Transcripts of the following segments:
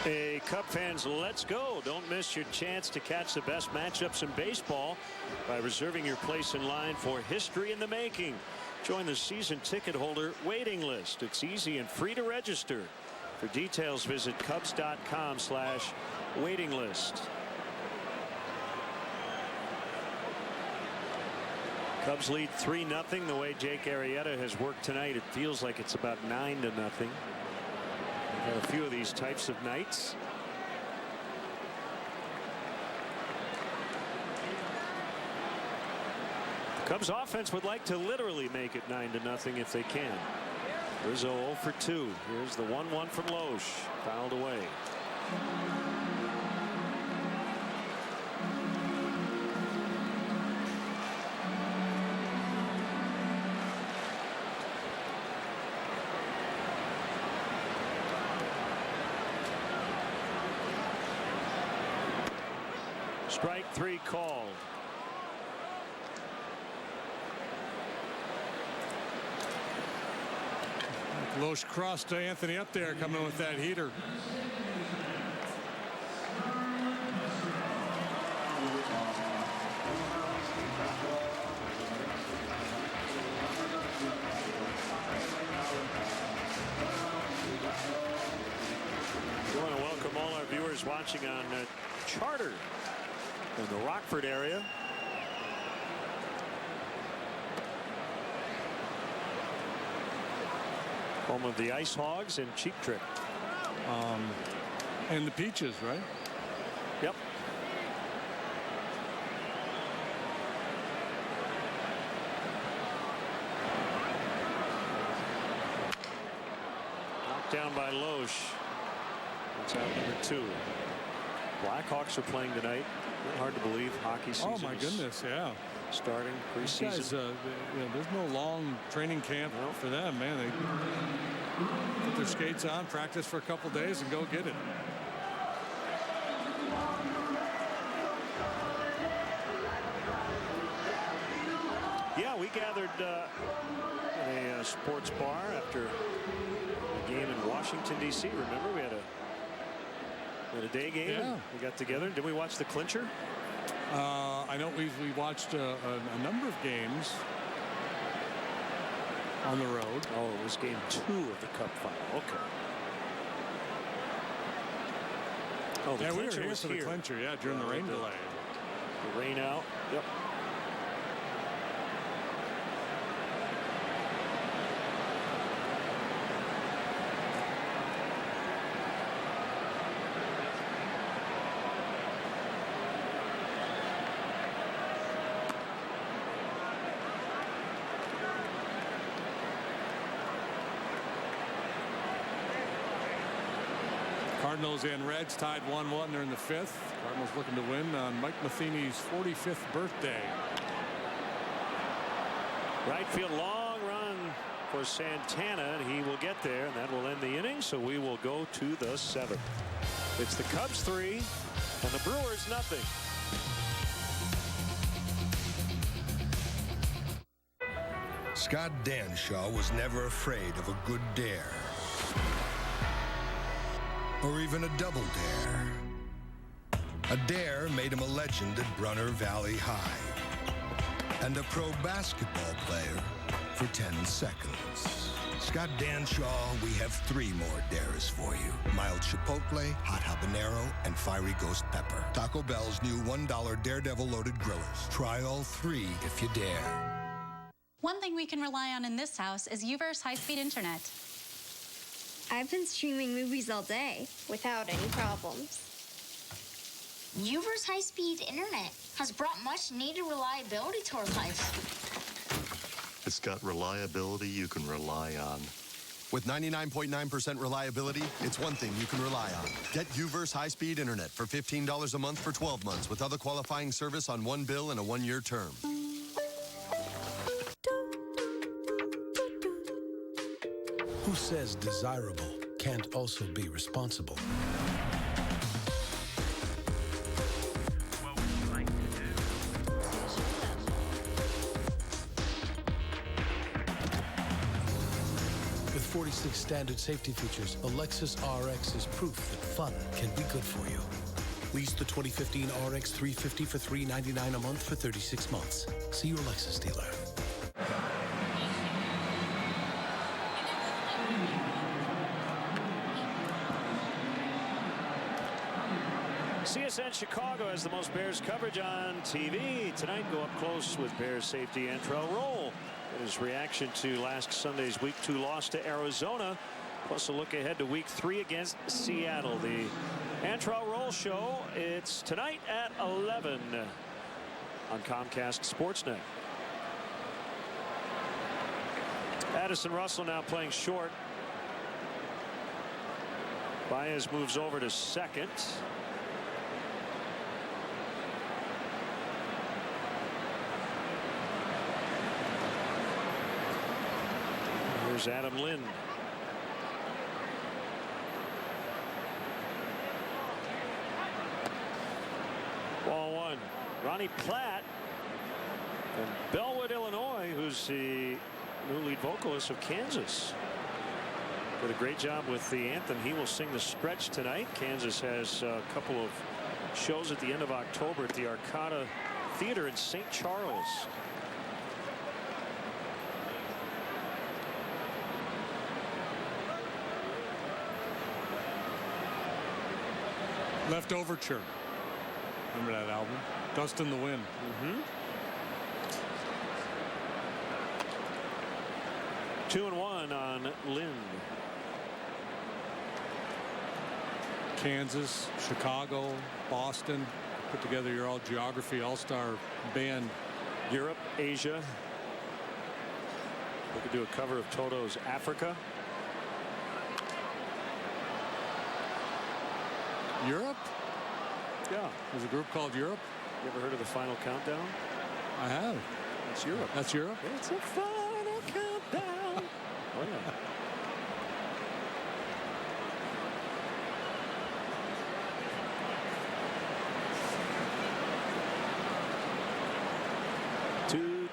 Hey, Cub fans, let's go. Don't miss your chance to catch the best matchups in baseball by reserving your place in line for history in the making. Join the season ticket holder waiting list. It's easy and free to register. For details, visit Cubs.com/waiting list. Cubs lead 3-0. The way Jake Arrieta has worked tonight, it feels like it's about 9-0. We've had a few of these types of nights. The Cubs offense would like to literally make it 9-0 if they can. Rizzo 0 for 2. Here's the 1-1 from Loesch. Fouled away. Strike 3 called. Loesch crossed Anthony up there, coming with that heater. We want to welcome all our viewers watching on Charter in the Rockford area. Home of the Ice Hogs and Cheap Trick. And the Peaches, right? Yep. Knocked down by Loesch. That's out number 2. Blackhawks are playing tonight. Hard to believe hockey season. Oh my goodness, yeah. Starting preseason. Guys, there's no long training camp for them, man. They put their skates on, practice for a couple days, and go get it. Yeah, we gathered in a sports bar after a game in Washington, D.C. Remember, we had a day game. Yeah. We got together. Did we watch the clincher? I know we watched a number of games on the road. Oh, it was game 2 of the Cup final. Okay. Oh, the yeah, we were clincher here was for the clincher, yeah, during the rain delay. The rain out. Yep. Cardinals and Reds tied 1-1. They're in the 5th. Cardinals looking to win on Mike Matheny's 45th birthday. Right field, long run for Santana, and he will get there, and that will end the inning. So we will go to the 7th. It's the Cubs 3 and the Brewers 0. Scott Danshaw was never afraid of a good dare. Or even a double dare. A dare made him a legend at Brunner Valley High. And a pro basketball player for 10 seconds. Scott Danshaw, we have 3 more dares for you. Mild chipotle, hot habanero, and fiery ghost pepper. Taco Bell's new $1 Daredevil loaded grillers. Try all 3 if you dare. One thing we can rely on in this house is UVerse high-speed internet. I've been streaming movies all day without any problems. UVerse high-speed internet has brought much-needed reliability to our lives. It's got reliability you can rely on. With 99.9% reliability, it's one thing you can rely on. Get UVerse high-speed internet for $15 a month for 12 months with other qualifying service on one bill and a 1-year term. Who says desirable can't also be responsible? With 46 classic standard safety features, the Lexus RX is proof that fun can be good for you. Lease the 2015 RX 350 for $399 a month for 36 months. See your Lexus dealer. CSN Chicago has the most Bears coverage on TV. Tonight, go up close with Bears safety Antrell Roll. His reaction to last Sunday's Week 2 loss to Arizona, plus a look ahead to Week 3 against Seattle. The Antrell Roll Show, it's tonight at 11 on Comcast Sportsnet. Addison Russell now playing short. Baez moves over to second. Here's Adam Lind. Ball one. Ronnie Platt from Bellwood, Illinois, who's the new lead vocalist of Kansas. Did a great job with the anthem. He will sing the stretch tonight. Kansas has a couple of shows at the end of October at the Arcata Theater in St. Charles. Left Overture. Remember that album? Dust in the Wind. Mm-hmm. 2-1 on Lind. Kansas, Chicago, Boston. Put together your all geography all-star band. Europe, Asia. We could do a cover of Toto's Africa. Europe? Yeah. There's a group called Europe. You ever heard of the Final Countdown? I have. It's Europe. That's Europe? It's a final countdown. Oh, yeah.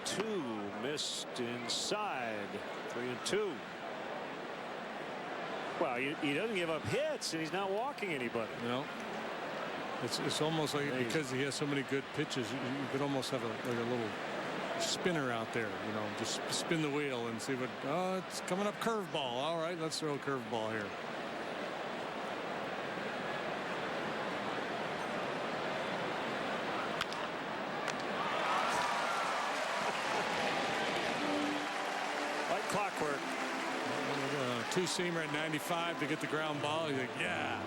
Two missed inside. 3-2. Well, he doesn't give up hits, and he's not walking anybody. No. It's almost like because he has so many good pitches, you could almost have like a little spinner out there, you know, just spin the wheel and see what. Oh, it's coming up curveball. All right, let's throw a curveball here. Like clockwork. Two-seamer at 95 to get the ground ball. He's like, yeah.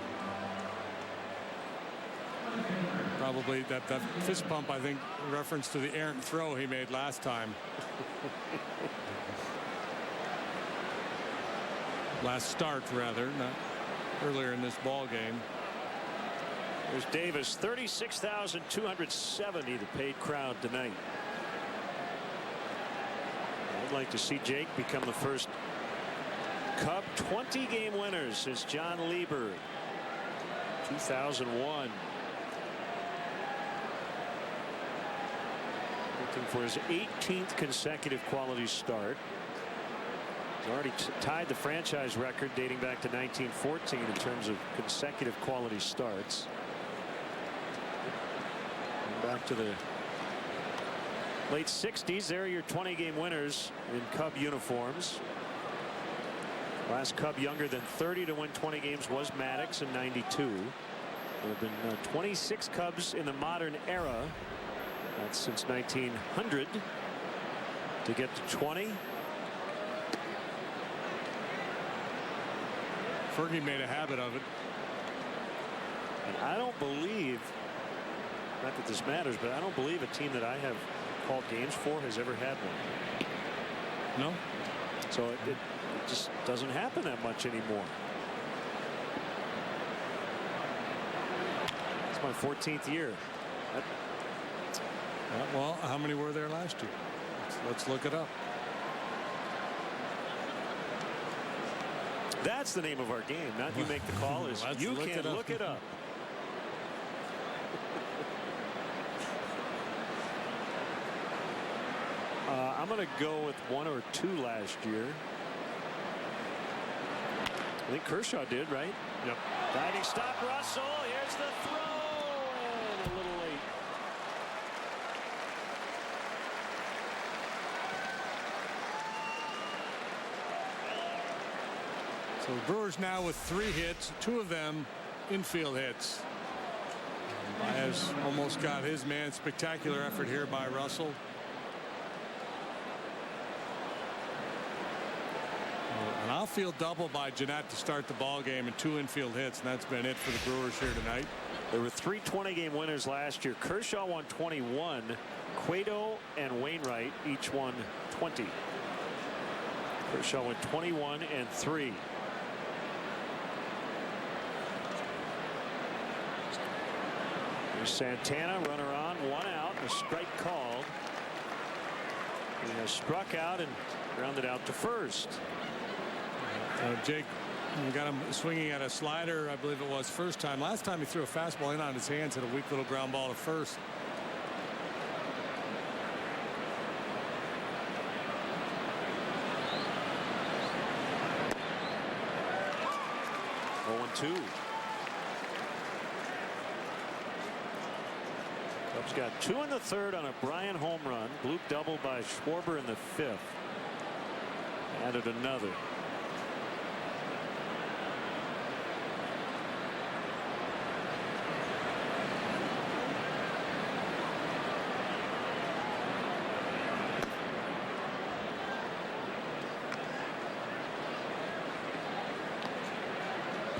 Probably that fist pump, I think, reference to the errant throw he made last time. Last start, rather, not earlier in this ball game. There's Davis, 36,270, the paid crowd tonight. I'd like to see Jake become the first Cub 20-game winners since John Lieber, 2001. Looking for his 18th consecutive quality start. He's already tied the franchise record dating back to 1914 in terms of consecutive quality starts. And back to the late 60s. There are your 20-game winners in Cub uniforms. Last Cub younger than 30 to win 20 games was Maddox in '92. There have been 26 Cubs in the modern era. That's since 1900 to get to 20. Fergie made a habit of it. And I don't believe, not that this matters, but I don't believe a team that I have called games for has ever had one. No. So it just doesn't happen that much anymore. It's my 14th year. Well, how many were there last year? Let's look it up. That's the name of our game. Not you make the call. Is you can look it up. I'm going to go with 1 or 2 last year. I think Kershaw did, right? Yep. Diving stop, Russell. Here's the throw, and a little late. So the Brewers now with 3 hits, 2 of them infield hits. Baez almost got his man. Spectacular effort here by Russell. An outfield double by Jeanette to start the ball game and 2 infield hits, and that's been it for the Brewers here tonight. There were 3 20-game winners last year. Kershaw won 21. Cueto and Wainwright each won 20. Kershaw went 21 and 3. Here's Santana, runner on, 1 out, a strike called. He has struck out and grounded out to first. Jake, we got him swinging at a slider, I believe it was first time. Last time he threw a fastball in on his hands, hit a weak little ground ball to first. Two. Cubs got 2 in the 3rd on a Bryant home run. Bloop double by Schwarber in the 5th. Added another.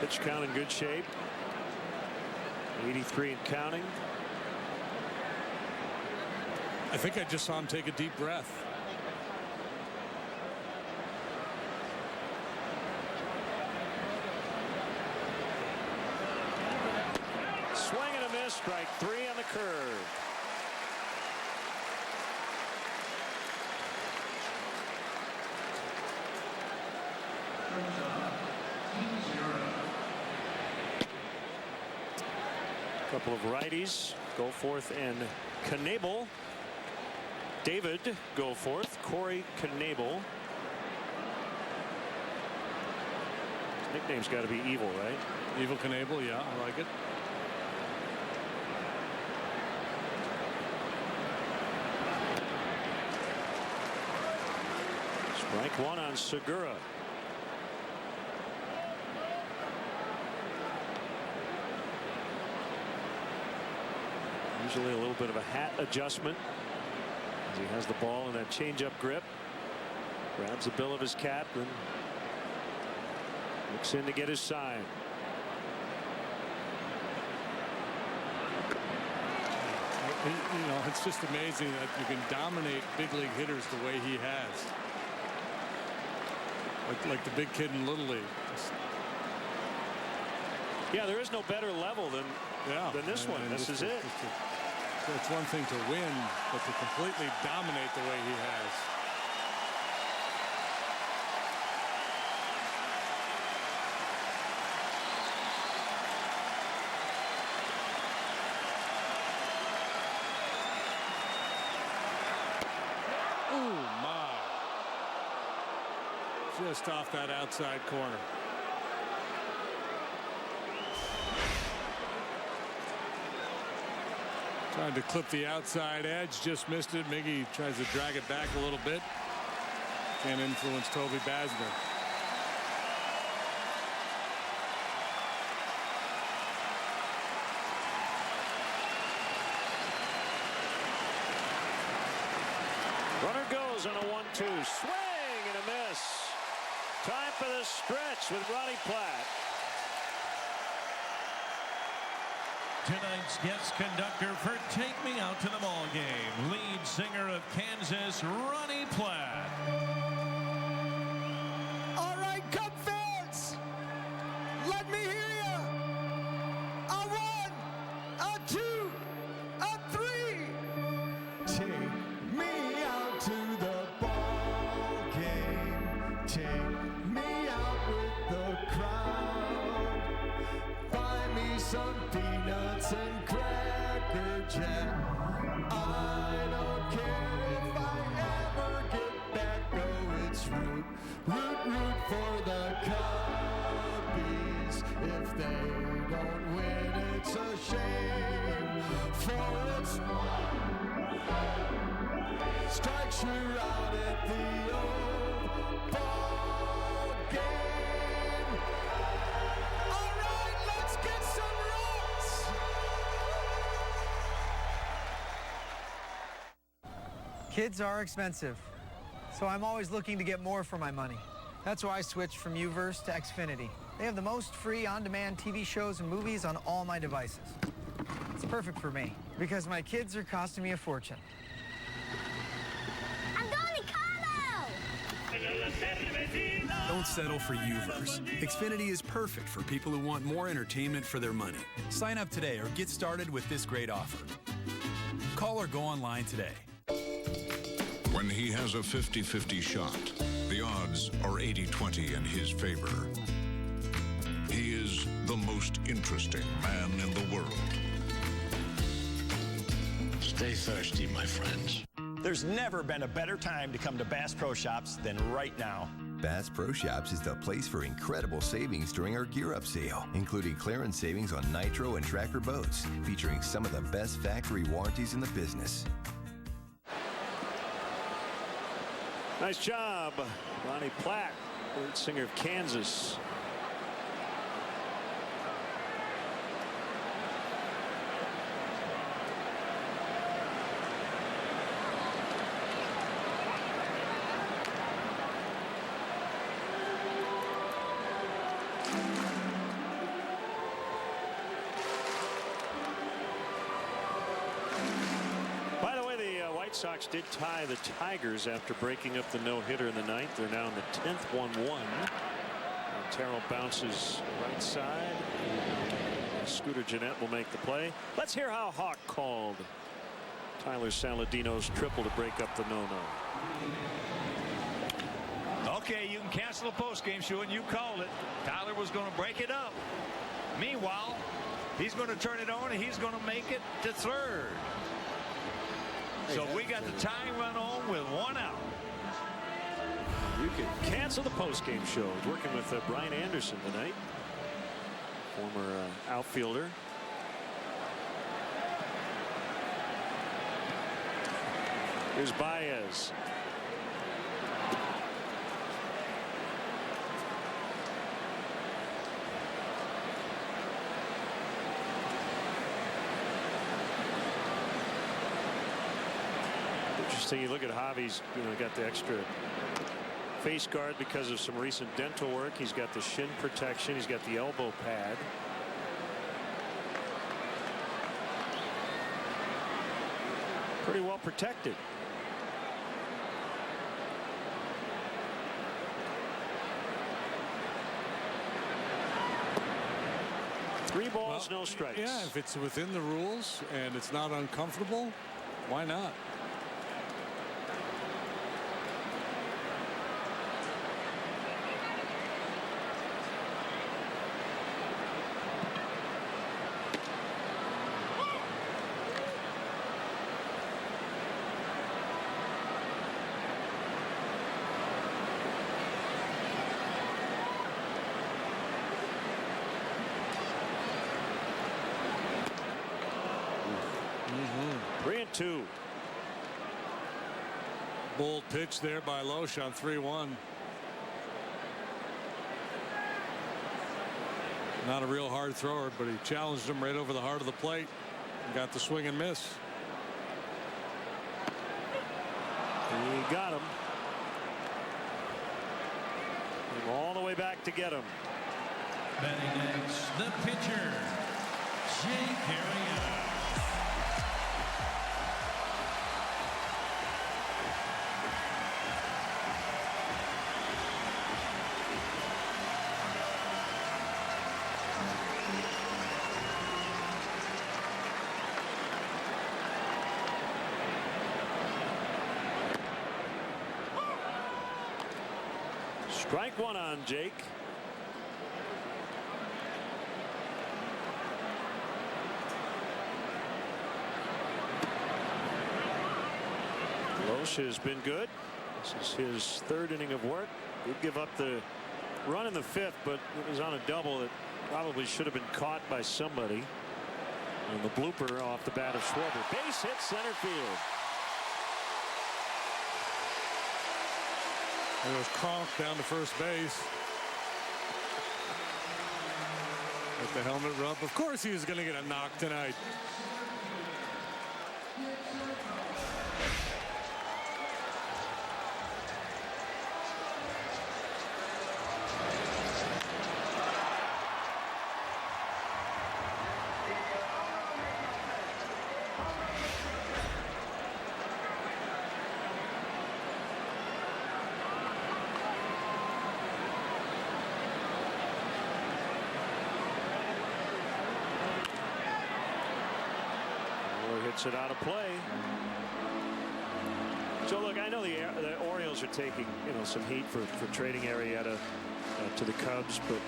Pitch count in good shape. 83 and counting. I think I just saw him take a deep breath. Swing and a miss. Strike 3 on the curve. Couple of righties, Goforth and Knebel. David Goforth, Corey Knebel. His nickname's got to be Evil, right? Evil Knebel, yeah, I like it. Strike 1 on Segura. Usually a little bit of a hat adjustment as he has the ball in that changeup grip. Grabs the bill of his cap and looks in to get his sign. You know, it's just amazing that you can dominate big league hitters the way he has. Like the big kid in Little League. Yeah, there is no better level than this one. This is it. It's one thing to win, but to completely dominate the way he has. Oh my. Just off that outside corner. Trying to clip the outside edge, just missed it. Miggy tries to drag it back a little bit. Can't influence Toby Basner. Runner goes on a 1-2. Swing and a miss. Time for the stretch with Ronnie Platt. Tonight's guest conductor for Take Me Out to the Ball Game, lead singer of Kansas, Ronnie Platt. All right, Cub fans, let me hear you. A 1, a 2, a 3. Take me out to the ball game. Take me out with the crowd. Buy me some peanuts and Cracker Jack. I don't care if I ever get back. Oh, it's root for the Cubs. If they don't win, it's a shame. For it's strikes you out at the old ball game. All right, let's get some runs. Kids are expensive, so I'm always looking to get more for my money. That's why I switched from Uverse to Xfinity. They have the most free on-demand TV shows and movies on all my devices. It's perfect for me because my kids are costing me a fortune. I'm going to Carlo! Don't settle for Uverse. Xfinity is perfect for people who want more entertainment for their money. Sign up today or get started with this great offer. Call or go online today. When he has a 50-50 shot, the odds are 80-20 in his favor. He is the most interesting man in the world. Stay thirsty, my friends. There's never been a better time to come to Bass Pro Shops than right now. Bass Pro Shops is the place for incredible savings during our Gear Up sale, including clearance savings on Nitro and Tracker boats, featuring some of the best factory warranties in the business. Nice job, Ronnie Platt, lead singer of Kansas. Sox did tie the Tigers after breaking up the no-hitter in the ninth. They're now in the 10th 1-1. Terrell bounces right side. Scooter Gennett will make the play. Let's hear how Hawk called Tyler Saladino's triple to break up the no-no. Okay, you can cancel the postgame show, and you called it. Tyler was going to break it up. Meanwhile, he's going to turn it on, and he's going to make it to third. So we got the tying run on with 1 out. You can cancel the postgame show. Working with Brian Anderson tonight, former outfielder. Here's Baez. Interesting. You look at Javi's, got the extra face guard because of some recent dental work. He's got the shin protection. He's got the elbow pad. Pretty well protected. Three balls, no strikes. Yeah, if it's within the rules and it's not uncomfortable, why not? Two. Bold pitch there by Loesch on 3-1. Not a real hard thrower, but he challenged him right over the heart of the plate and got the swing and miss. He got him. Came all the way back to get him. Batting next, the pitcher, Jake Arrieta. Strike one on Jake. Loesch has been good. This is his third inning of work. Did give up the run in the fifth, but it was on a double that Probably should have been caught by somebody. And the blooper off the bat of Schwarber. Base hit center field. There goes Kronk down to first base. With the helmet rub. Of course he was going to get a knock tonight. Hits it out of play. So look, I know the Orioles are taking some heat for trading Arrieta to the Cubs, but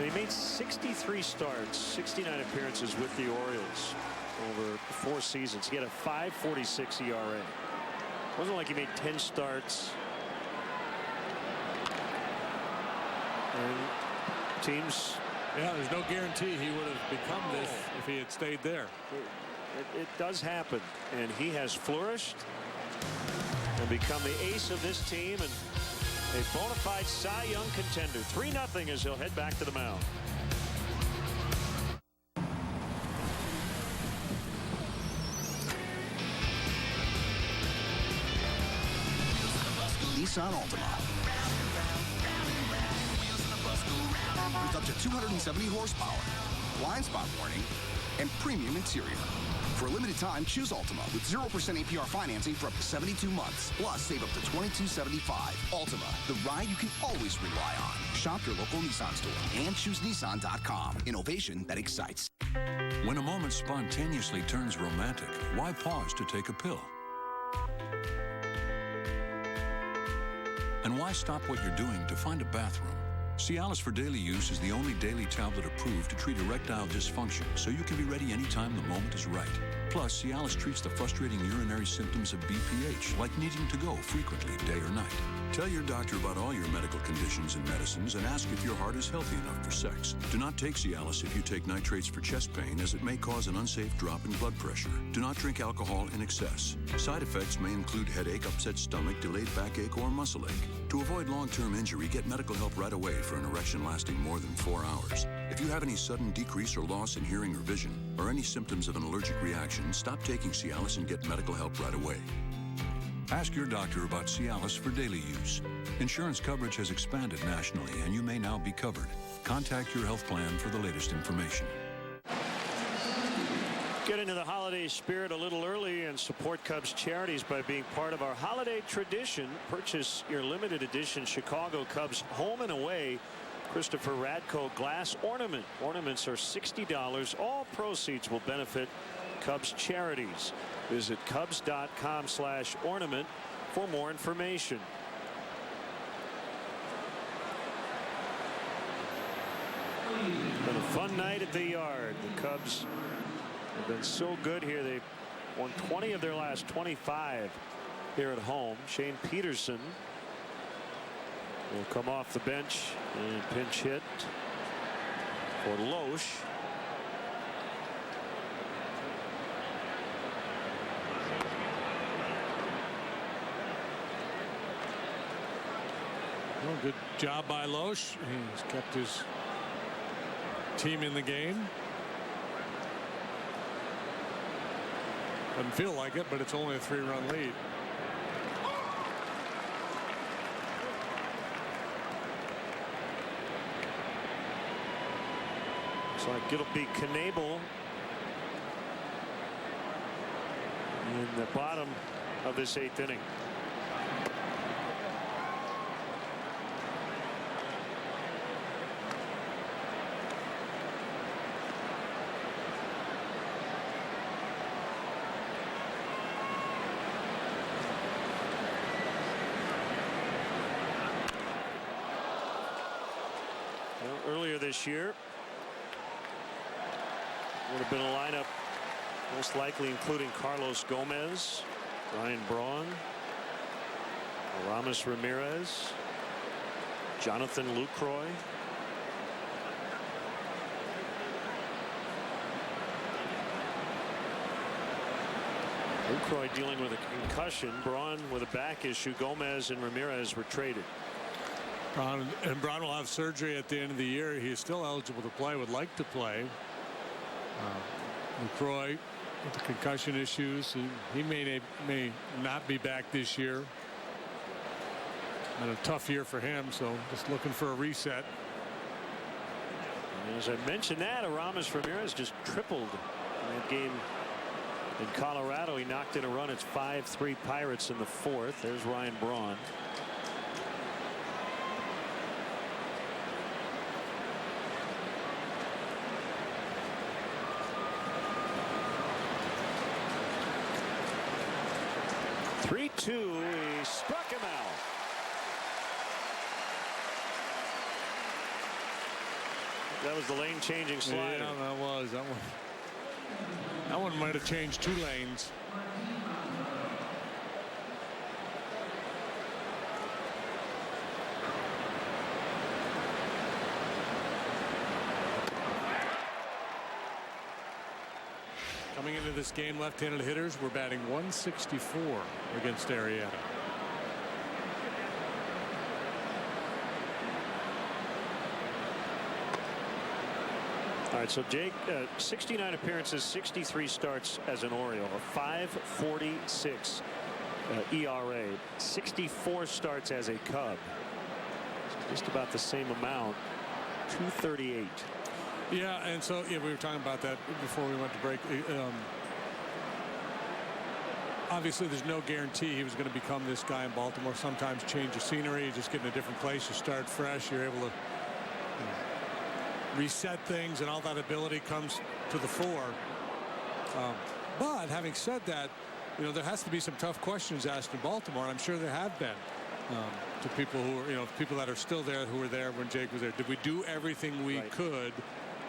he made 63 starts, 69 appearances with the Orioles over 4 seasons. He had a 5.46 ERA. It wasn't like he made 10 starts. And teams. Yeah, there's no guarantee he would have become this if he had stayed there. It does happen, and he has flourished and become the ace of this team and a bona fide Cy Young contender. 3-0 as he'll head back to the mound. Nissan Altima. With up to 270 horsepower, blind spot warning, and premium interior. For a limited time, choose Altima with 0% APR financing for up to 72 months. Plus, save up to $22.75. Altima, the ride you can always rely on. Shop your local Nissan store and choose Nissan.com. Innovation that excites. When a moment spontaneously turns romantic, why pause to take a pill? And why stop what you're doing to find a bathroom? Cialis for daily use is the only daily tablet approved to treat erectile dysfunction, so you can be ready anytime the moment is right. Plus, Cialis treats the frustrating urinary symptoms of BPH, like needing to go frequently, day or night. Tell your doctor about all your medical conditions and medicines and ask if your heart is healthy enough for sex. Do not take Cialis if you take nitrates for chest pain, as it may cause an unsafe drop in blood pressure. Do not drink alcohol in excess. Side effects may include headache, upset stomach, delayed backache, or muscle ache. To avoid long-term injury, get medical help right away for an erection lasting more than 4 hours. If you have any sudden decrease or loss in hearing or vision, or any symptoms of an allergic reaction, stop taking Cialis and get medical help right away. Ask your doctor about Cialis for daily use. Insurance coverage has expanded nationally, and you may now be covered. Contact your health plan for the latest information. Get into the holiday spirit a little early and support Cubs charities by being part of our holiday tradition. Purchase your limited edition Chicago Cubs home and away Christopher Radko glass ornament. Ornaments are $60. All proceeds will benefit Cubs charities. Visit Cubs.com/ornament for more information. Been a fun night at the Yard. The Cubs have been so good here. They've won 20 of their last 25 here at home. Shane Peterson will come off the bench and pinch hit for Loesch. Well, good job by Loesch. He's kept his team in the game. Doesn't feel like it, but it's only a 3-run lead. Looks like it'll be Knebel in the bottom of this 8th inning. Earlier this year would have been a lineup most likely including Carlos Gomez, Ryan Braun, Aramis Ramirez, Jonathan Lucroy, Lucroy dealing with a concussion. Braun with a back issue. Gomez and Ramirez were traded. Braun will have surgery at the end of the year. He is still eligible to play, would like to play. Lucroy with the concussion issues. He may not be back this year. Been a tough year for him, so just looking for a reset. And as I mentioned that, Aramis Ramirez just tripled in that game in Colorado. He knocked in a run. It's 5-3 Pirates in the fourth. There's Ryan Braun. He struck him out. That was the lane changing slider. Yeah, that was that one. That one might have changed 2 lanes. Coming into this game, left-handed hitters were batting 164 against Arrieta. All right, so Jake, 69 appearances, 63 starts as an Oriole, a 5.46 ERA, 64 starts as a Cub. So just about the same amount, 238. Yeah, and so we were talking about that before we went to break. Obviously, there's no guarantee he was going to become this guy in Baltimore. Sometimes change of scenery, you just get in a different place, you start fresh, you're able to reset things, and all that ability comes to the fore. But having said that, there has to be some tough questions asked in Baltimore. I'm sure there have been to people who are, people that are still there, who were there when Jake was there. Did we do everything we could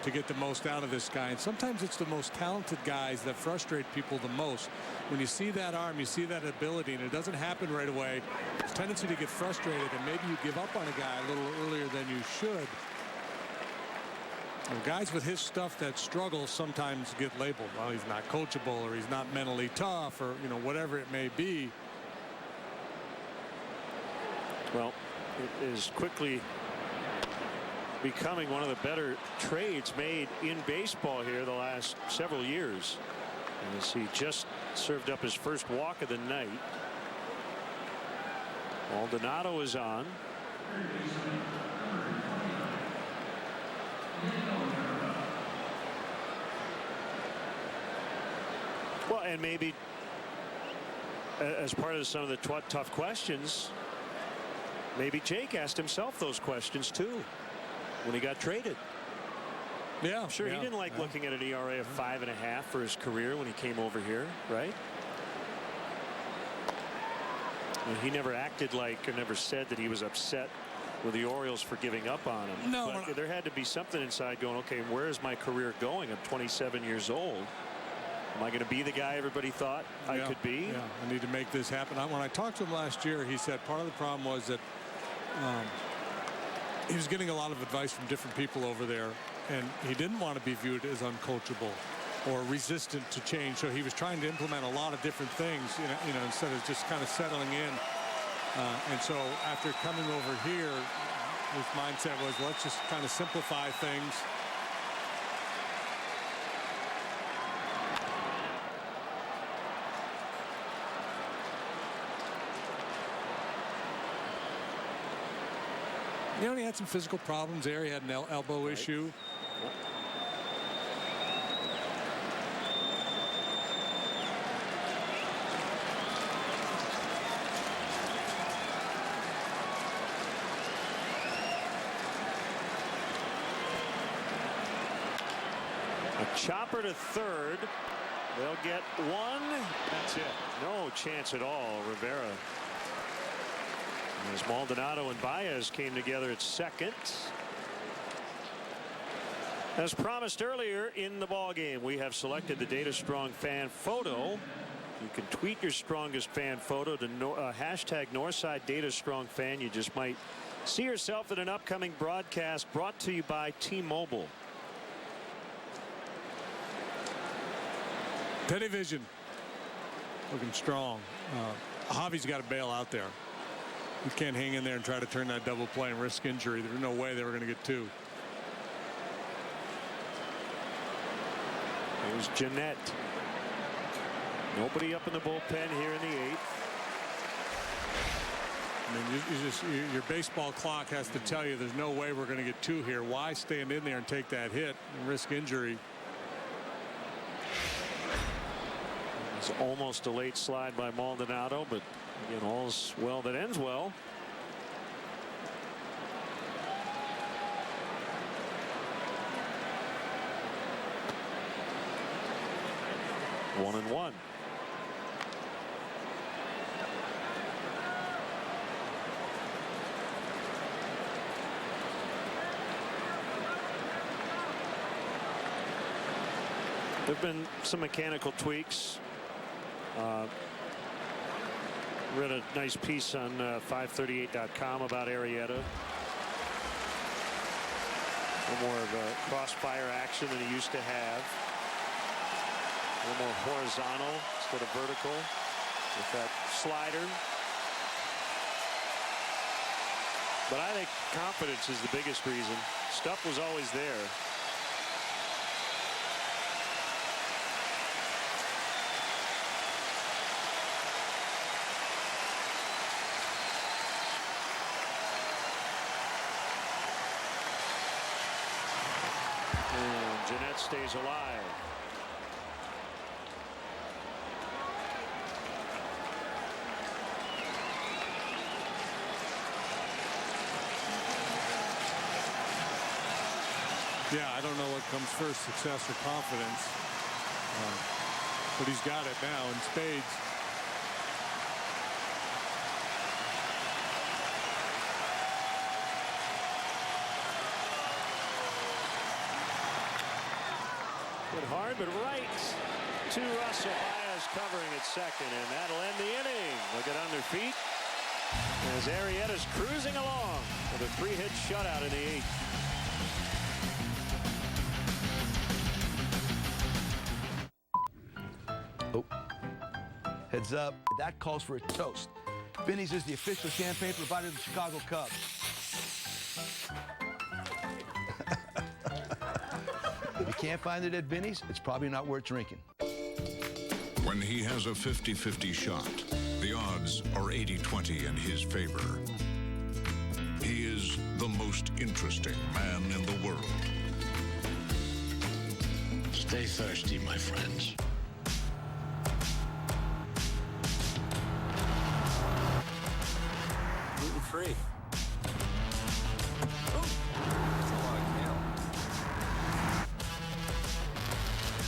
to get the most out of this guy? And sometimes it's the most talented guys that frustrate people the most. When you see that arm, you see that ability, and it doesn't happen right away, there's a tendency to get frustrated, and maybe you give up on a guy a little earlier than you should. And guys with his stuff that struggle sometimes get labeled, well, he's not coachable, or he's not mentally tough, or whatever it may be. Well, it is quickly becoming one of the better trades made in baseball here the last several years. And as he just served up his first walk of the night. Maldonado is on. Well, and maybe as part of some of the tough questions, maybe Jake asked himself those questions too when he got traded. Yeah, I'm sure he didn't like looking at an ERA of 5.5 for his career when he came over here, right? And he never acted like, or never said that he was upset with the Orioles for giving up on him. No, but there had to be something inside going, okay, where is my career going? I'm 27 years old. Am I going to be the guy everybody thought I could be? Yeah, I need to make this happen. When I talked to him last year, he said part of the problem was that he was getting a lot of advice from different people over there, and he didn't want to be viewed as uncoachable or resistant to change. So he was trying to implement a lot of different things, instead of just kind of settling in. And so after coming over here, his mindset was, let's just kind of simplify things. He had some physical problems there. He had an elbow issue. A chopper to third. They'll get one. That's it. No chance at all. Rivera. As Maldonado and Baez came together at second. As promised earlier in the ball game, we have selected the Data Strong fan photo. You can tweet your strongest fan photo to hashtag Northside Data Strong Fan. You just might see yourself in an upcoming broadcast brought to you by T-Mobile. Penny Vision. looking strong. Javi's got to bail out there. You can't hang in there and try to turn that double play and risk injury. There's no way they were going to get 2. Here's Jeanette. Nobody up in the bullpen here in the 8th. I mean, your baseball clock has to tell you there's no way we're going to get 2 here. Why stand in there and take that hit and risk injury? It's almost a late slide by Maldonado, but again, all's well that ends well. One and one. There have been some mechanical tweaks. Read a nice piece on 538.com about Arrieta. A little more of a crossfire action than he used to have. A little more horizontal instead of vertical with that slider. But I think confidence is the biggest reason. Stuff was always there. Jeanette stays alive. Yeah, I don't know what comes first, success or confidence. But he's got it now in spades. Hard, but right to Russell. Baez covering at second, and that'll end the inning. They'll get on their feet as Arrieta's cruising along with a 3-hit shutout in the 8th. Oh, heads up. That calls for a toast. Benny's is the official champagne provider of the Chicago Cubs. If you can't find it at Benny's, it's probably not worth drinking. When he has a 50-50 shot, the odds are 80-20 in his favor. He is the most interesting man in the world. Stay thirsty, my friends. Gluten-free.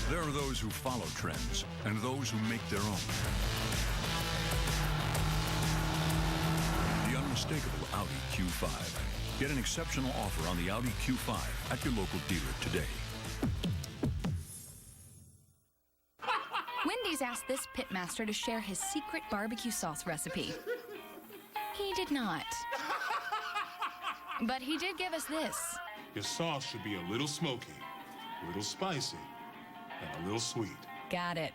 There are those who follow trends and those who make their own. The unmistakable Audi Q5. Get an exceptional offer on the Audi Q5 at your local dealer today. Wendy's asked this pitmaster to share his secret barbecue sauce recipe. He did not. But he did give us this. Your sauce should be a little smoky, a little spicy, and a little sweet. Got it.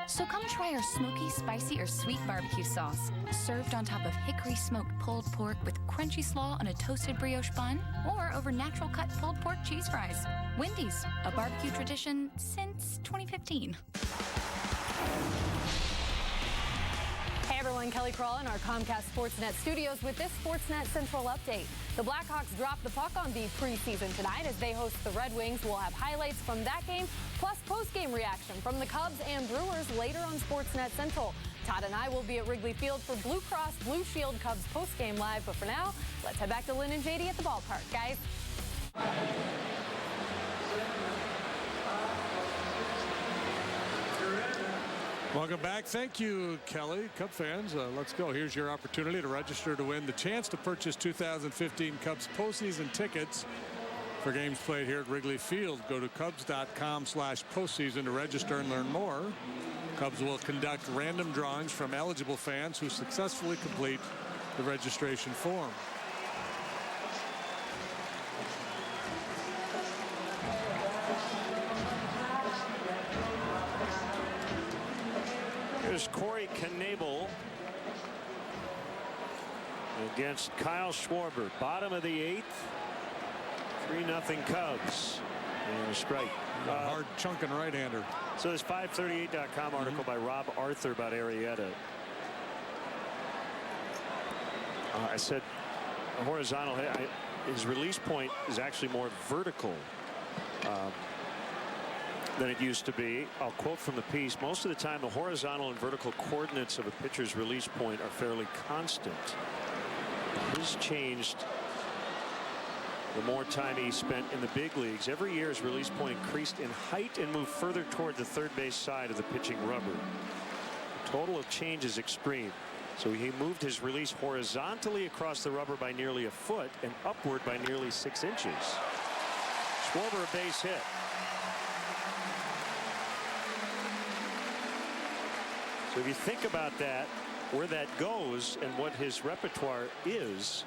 So come try our smoky, spicy, or sweet barbecue sauce. Served on top of hickory smoked pulled pork with crunchy slaw on a toasted brioche bun, or over natural cut pulled pork cheese fries. Wendy's, a barbecue tradition since 2015. Hey everyone, Kelly Crawl in our Comcast SportsNet studios with this SportsNet Central update. The Blackhawks drop the puck on the preseason tonight as they host the Red Wings. We'll have highlights from that game, plus post-game reaction from the Cubs and Brewers later on SportsNet Central. Todd and I will be at Wrigley Field for Blue Cross Blue Shield Cubs post-game live. But for now, let's head back to Lynn and JD at the ballpark, guys. Welcome back. Thank you, Kelly. Cub fans, let's go. Here's your opportunity to register to win the chance to purchase 2015 Cubs postseason tickets for games played here at Wrigley Field. Go to Cubs.com/postseason to register and learn more. Cubs will conduct random drawings from eligible fans who successfully complete the registration form. Here's Corey Knebel against Kyle Schwarber. Bottom of the 8th. 3-0 Cubs. And a strike. Hard chunking right-hander. So this 538.com article by Rob Arthur about Arrieta. I said a horizontal hit. His release point is actually more vertical than it used to be. I'll quote from the piece. Most of the time, the horizontal and vertical coordinates of a pitcher's release point are fairly constant. This changed the more time he spent in the big leagues. Every year his release point increased in height and moved further toward the third base side of the pitching rubber. The total of change is extreme. So he moved his release horizontally across the rubber by nearly a foot and upward by nearly 6 inches. Schwarber a base hit. So if you think about that, where that goes and what his repertoire is,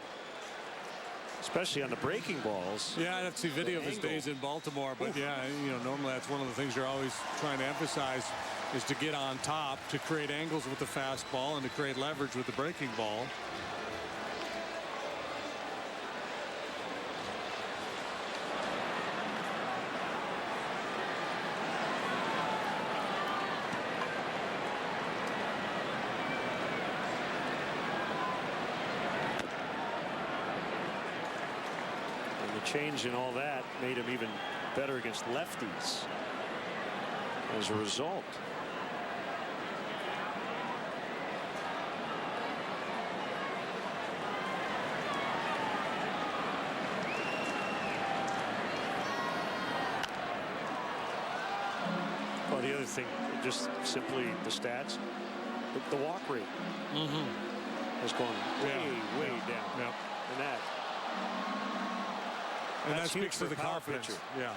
especially on the breaking balls. Yeah, I'd have to see video of his days in Baltimore, but yeah, normally that's one of the things you're always trying to emphasize is to get on top, to create angles with the fastball and to create leverage with the breaking ball. Change and all that made him even better against lefties as a result. Well, the other thing, just simply the stats, the walk rate has gone way down. Yep. And that. And that speaks to the confidence. Yeah.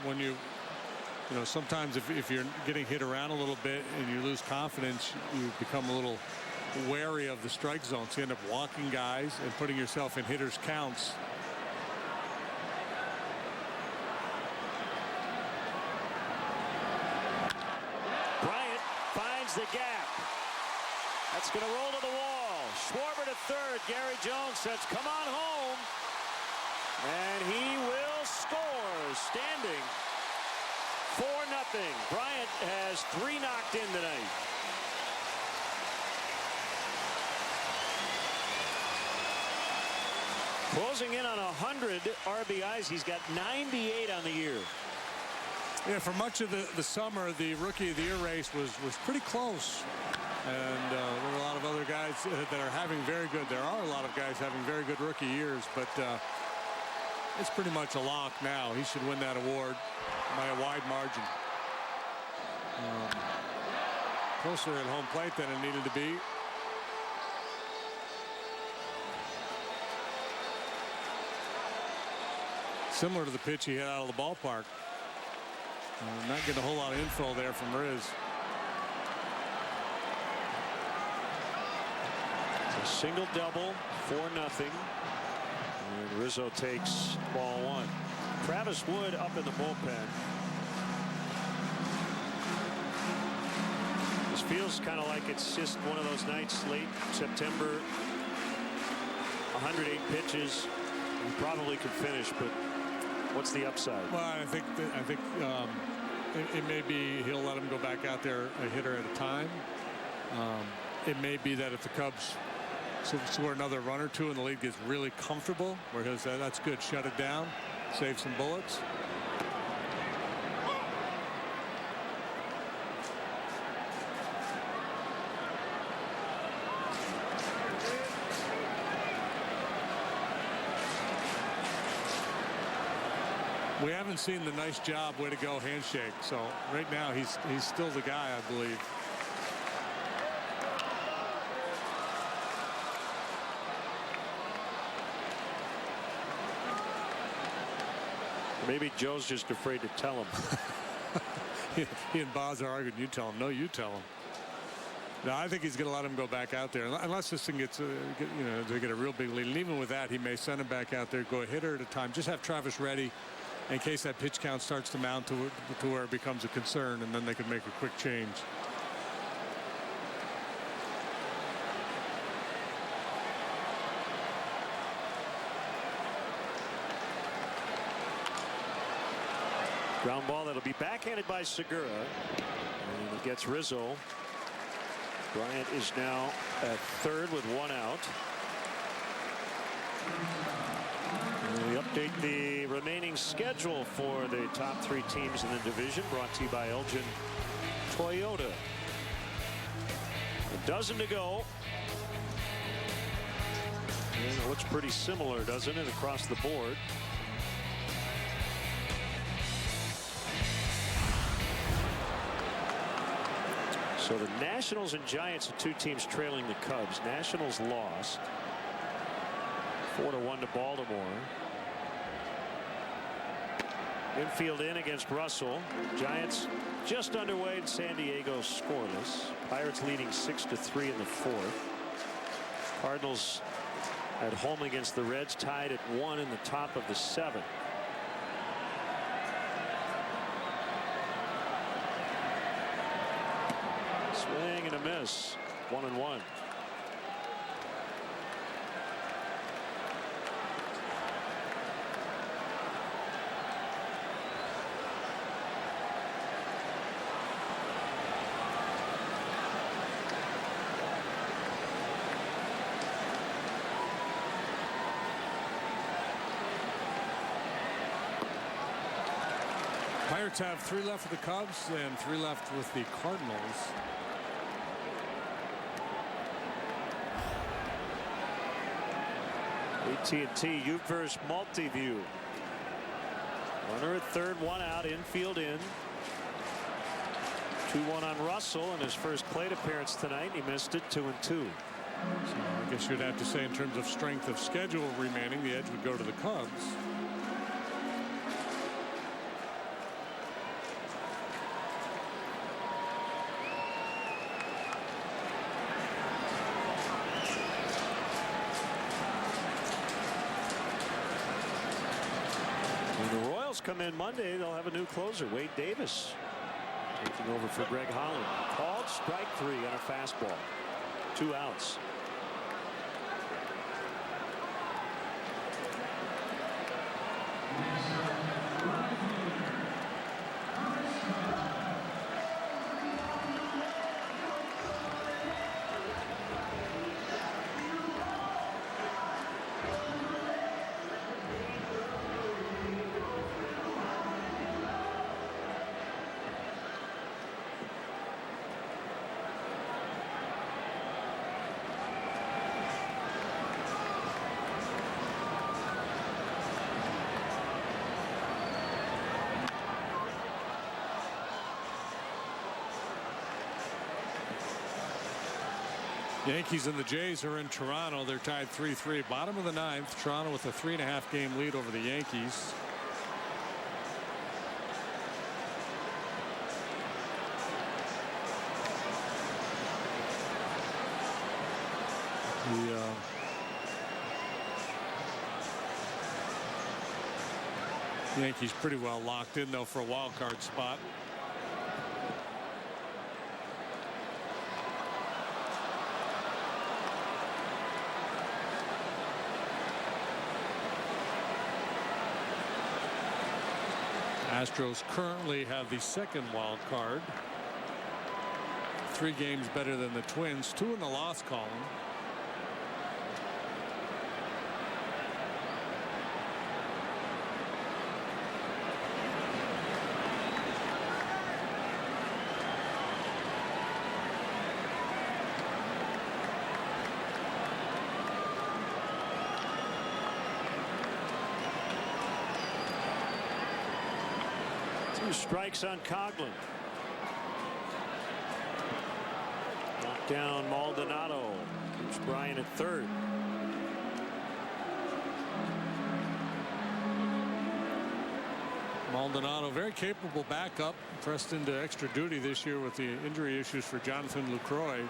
When you sometimes if you're getting hit around a little bit and you lose confidence, you become a little wary of the strike zone. So you end up walking guys and putting yourself in hitters' counts. Bryant finds the gap. That's going to roll to the wall. Schwarber to third. Gary Jones says, "Come on home." And he will score, standing 4-0. Bryant has 3 knocked in tonight. Closing in on 100 RBIs. He's got 98 on the year. Yeah, for much of the summer, the Rookie of the Year race was pretty close. And there were a lot of other guys that are having very good. There are a lot of guys having very good rookie years, but it's pretty much a lock now. He should win that award by a wide margin. Closer at home plate than it needed to be. Similar to the pitch he hit out of the ballpark. Not getting a whole lot of info there from Riz. It's a single double, 4-0. And Rizzo takes ball 1. Travis Wood up in the bullpen. This feels kind of like it's just one of those nights late September. 108 pitches. He probably could finish, but what's the upside? Well, I think it may be he'll let him go back out there a hitter at a time. It may be that if the Cubs score another run or two and the lead gets really comfortable, where he'll say, "That's good, shut it down, save some bullets." We haven't seen the nice job, way to go handshake. So right now he's still the guy, I believe. Maybe Joe's just afraid to tell him. He and Boz are arguing. You tell him. No, you tell him. No, I think he's going to let him go back out there unless this thing gets, they get a real big lead. And even with that, he may send him back out there, go a hitter at a time. Just have Travis ready in case that pitch count starts to mount to where it becomes a concern, and then they can make a quick change. Ground ball that'll be backhanded by Segura. And it gets Rizzo. Bryant is now at third with one out. And we update the remaining schedule for the top three teams in the division, brought to you by Elgin Toyota. A dozen to go. And it looks pretty similar, doesn't it, across the board? So the Nationals and Giants are two teams trailing the Cubs. Nationals lost 4-1 to Baltimore. Infield in against Russell. Giants just underway in San Diego scoreless. Pirates leading 6-3 in the fourth. Cardinals at home against the Reds, tied at 1 in the top of the seventh. Swing and a miss. 1-1. Pirates have 3 left with the Cubs and 3 left with the Cardinals. AT&T Uverse Multiview. Runner at third, 1 out, infield in. 2-1 on Russell in his first plate appearance tonight. He missed it, 2-2. So I guess you'd have to say in terms of strength of schedule remaining, the edge would go to the Cubs. Come in Monday, they'll have a new closer, Wade Davis, taking over for Greg Holland. Called strike 3 on a fastball. 2 outs. Yankees and the Jays are in Toronto. They're tied 3-3. Bottom of the ninth. Toronto with a 3.5 game lead over the Yankees. The Yankees pretty well locked in though for a wild card spot. Astros currently have the second wild card. 3 games better than the Twins, 2 in the loss column. Strikes on Coughlin. Knocked down Maldonado. Keeps Bryant at third. Maldonado, very capable backup, pressed into extra duty this year with the injury issues for Jonathan Lucroy.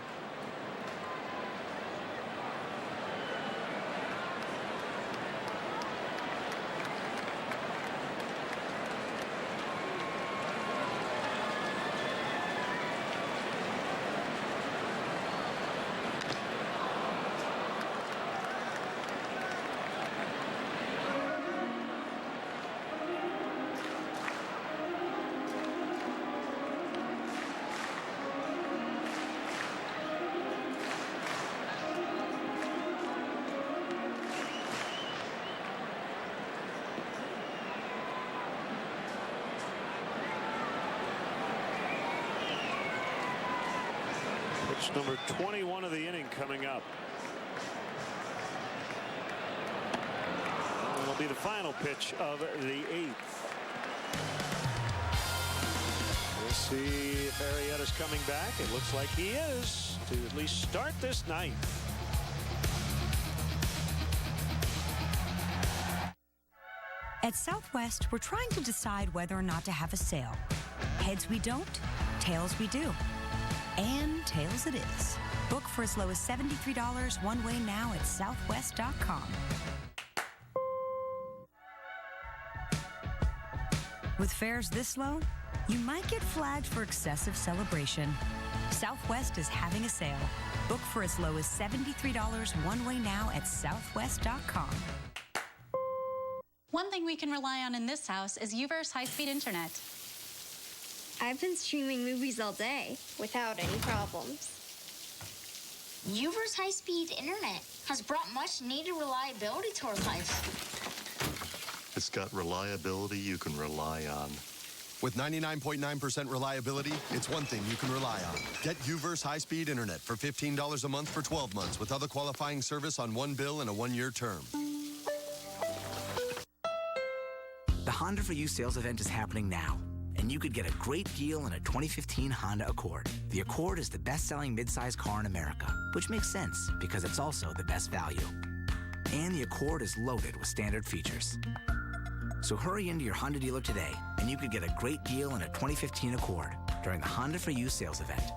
Pitch number 21 of the inning coming up. It'll be the final pitch of the 8th. We'll see if Arrieta's coming back. It looks like he is, to at least start this 9th. At Southwest, we're trying to decide whether or not to have a sale. Heads we don't, tails we do. And tails it is. Book for as low as $73 one way now at southwest.com. With fares this low, you might get flagged for excessive celebration. Southwest is having a sale. Book for as low as $73 one way now at southwest.com. One thing we can rely on in this house is UVerse high-speed internet. I've been streaming movies all day without any problems. UVer's high-speed internet has brought much-needed reliability to our lives. It's got reliability you can rely on. With 99.9% reliability, it's one thing you can rely on. Get UVerse high-speed internet for $15 a month for 12 months with other qualifying service on one bill and a one-year term. The Honda for You sales event is happening now, and you could get a great deal on a 2015 Honda Accord. The Accord is the best-selling midsize car in America, which makes sense because it's also the best value. And the Accord is loaded with standard features. So hurry into your Honda dealer today, and you could get a great deal on a 2015 Accord during the Honda for You sales event.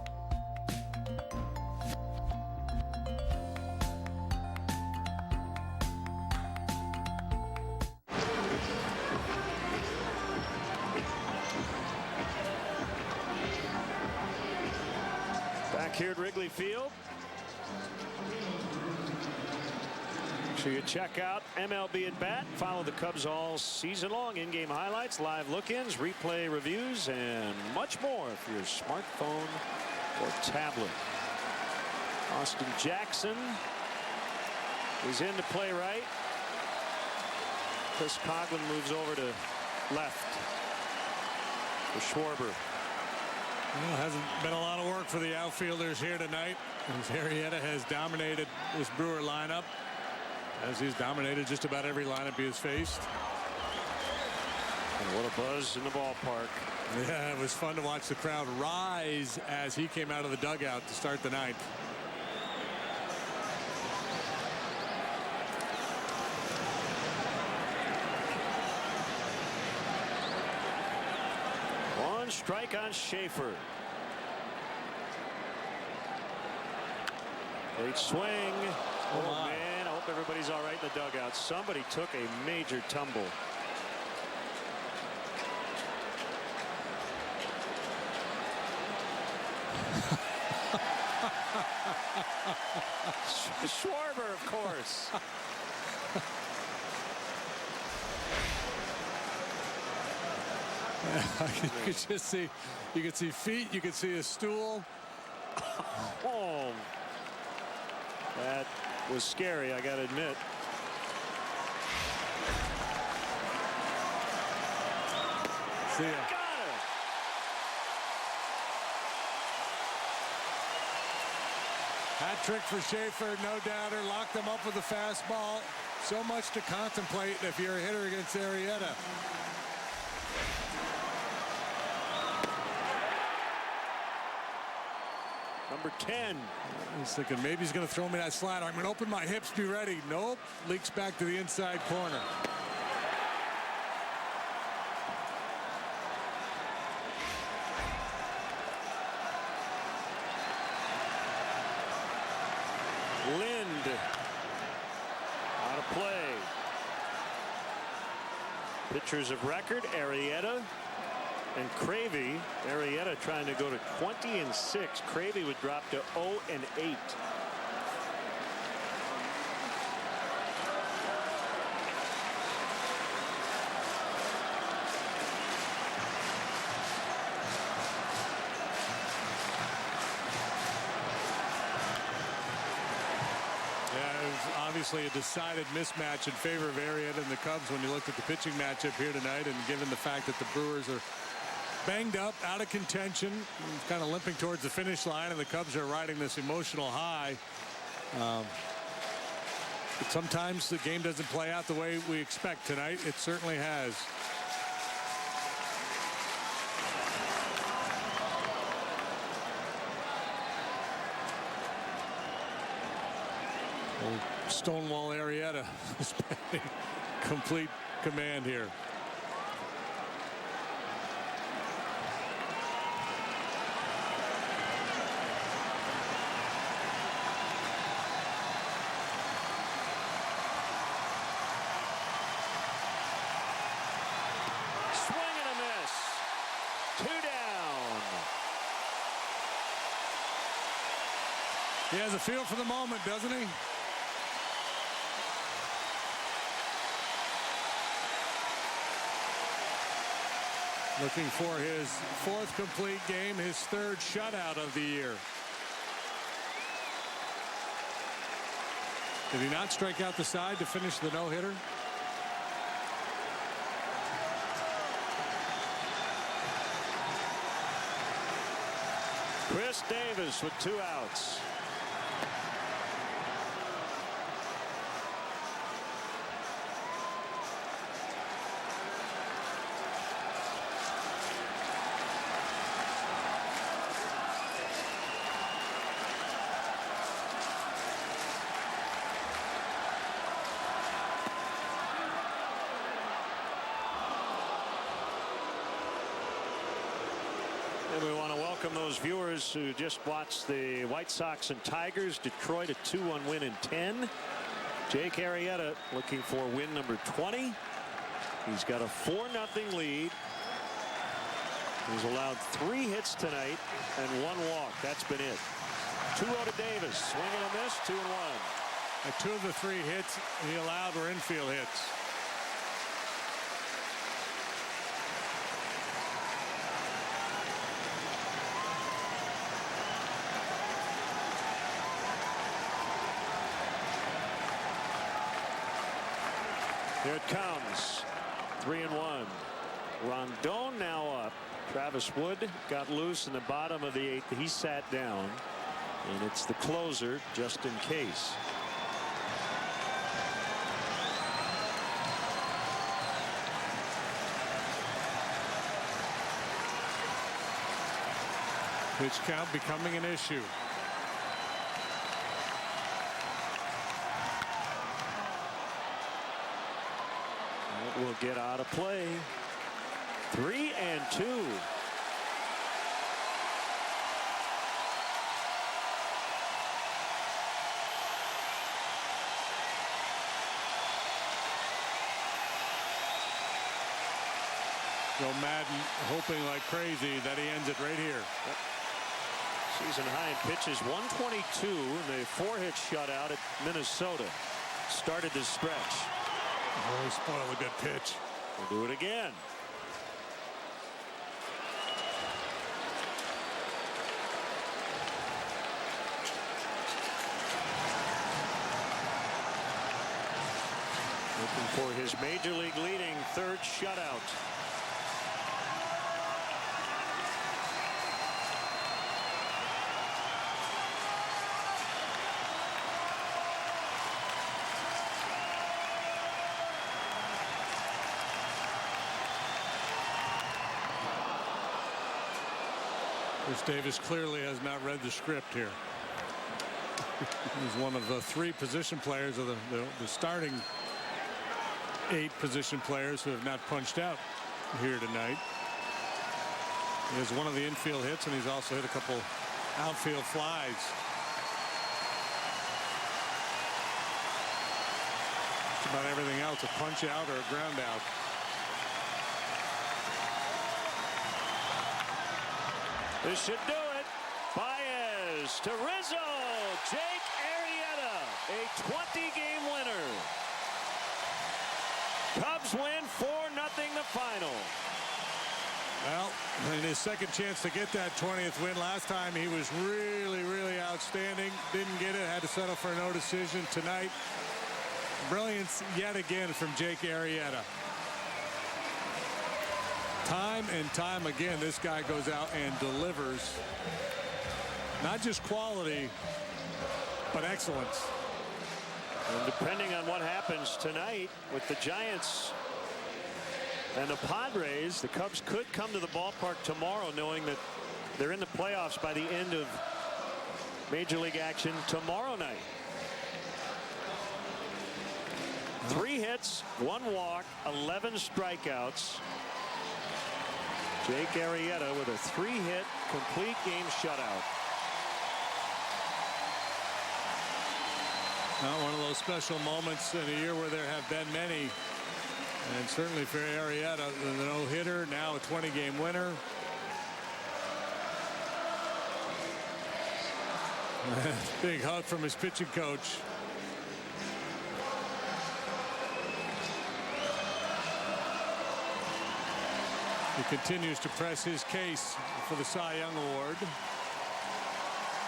Back here at Wrigley Field. So you check out MLB at Bat. Follow the Cubs all season long. In-game highlights, live look-ins, replay reviews, and much more for your smartphone or tablet. Austin Jackson is in to play right. Chris Coughlin moves over to left for Schwarber. Well, hasn't been a lot of work for the outfielders here tonight. As Arrieta has dominated this Brewer lineup, as he's dominated just about every lineup he has faced. And what a buzz in the ballpark. Yeah, it was fun to watch the crowd rise as he came out of the dugout to start the 9th. One strike on Schaefer. Great swing. Oh man, I hope everybody's all right in the dugout. Somebody took a major tumble. Schwarber, of course. You could just see, you could see feet, you could see a stool. Oh, that was scary, I gotta admit. See ya. Got it. Hat trick for Schaefer, no doubter. Locked him up with a fastball. So much to contemplate if you're a hitter against Arrieta. Number 10. He's thinking maybe he's going to throw me that slider. I'm going to open my hips, be ready. Nope. Leaks back to the inside corner. Lind out of play. Pitchers of record, Arrieta and Cravey. Arrieta trying to go to 20-6. Cravey would drop to 0-8. Obviously a decided mismatch in favor of Arrieta and the Cubs when you looked at the pitching matchup here tonight, and given the fact that the Brewers are banged up, out of contention, kind of limping towards the finish line, and the Cubs are riding this emotional high. But sometimes the game doesn't play out the way we expect. Tonight it certainly has. Old Stonewall Arrieta is complete command here. He has a feel for the moment, doesn't he? Looking for his 4th complete game, his 3rd shutout of the year. Did he not strike out the side to finish the no-hitter? Chris Davis with 2 outs. And we want to welcome those viewers who just watched the White Sox and Tigers. Detroit a 2-1 win in 10. Jake Arrieta looking for win number 20. He's got a 4-0 lead. He's allowed 3 hits tonight and 1 walk. That's been it. 2-0 to Davis. Swing and a miss. 2-1. And 2 of the 3 hits he allowed were infield hits. Here it comes. 3-1. Rondon now up. Travis Wood got loose in the bottom of the 8th. He sat down. And it's the closer, just in case. Pitch count becoming an issue. Will get out of play. 3-2. Joe Madden hoping like crazy that he ends it right here. Yep. Season high in pitches, 122, and the 4-hit shutout at Minnesota started this stretch. Oh, he spoiled a good pitch. We'll do it again. Looking for his major league leading 3rd shutout. Chris Davis clearly has not read the script here. He's one of the 3 position players of the starting 8 position players who have not punched out here tonight. He has 1 of the infield hits, and he's also hit a couple outfield flies. Just about everything else, a punch out or a ground out. This should do it. Baez to Rizzo. Jake Arrieta, a 20-game winner. Cubs win 4-0 the final. Well, in his 2nd chance to get that 20th win. Last time he was really outstanding. Didn't get it. Had to settle for no decision tonight. Brilliance yet again from Jake Arrieta. Time and time again, this guy goes out and delivers not just quality, but excellence. And depending on what happens tonight with the Giants and the Padres, the Cubs could come to the ballpark tomorrow knowing that they're in the playoffs by the end of Major League action tomorrow night. 3 hits, 1 walk, 11 strikeouts. Jake Arrieta with a 3-hit complete game shutout. Not one of those special moments in a year where there have been many. And certainly for Arrieta, the no-hitter, now a 20-game winner. Big hug from his pitching coach. He continues to press his case for the Cy Young Award.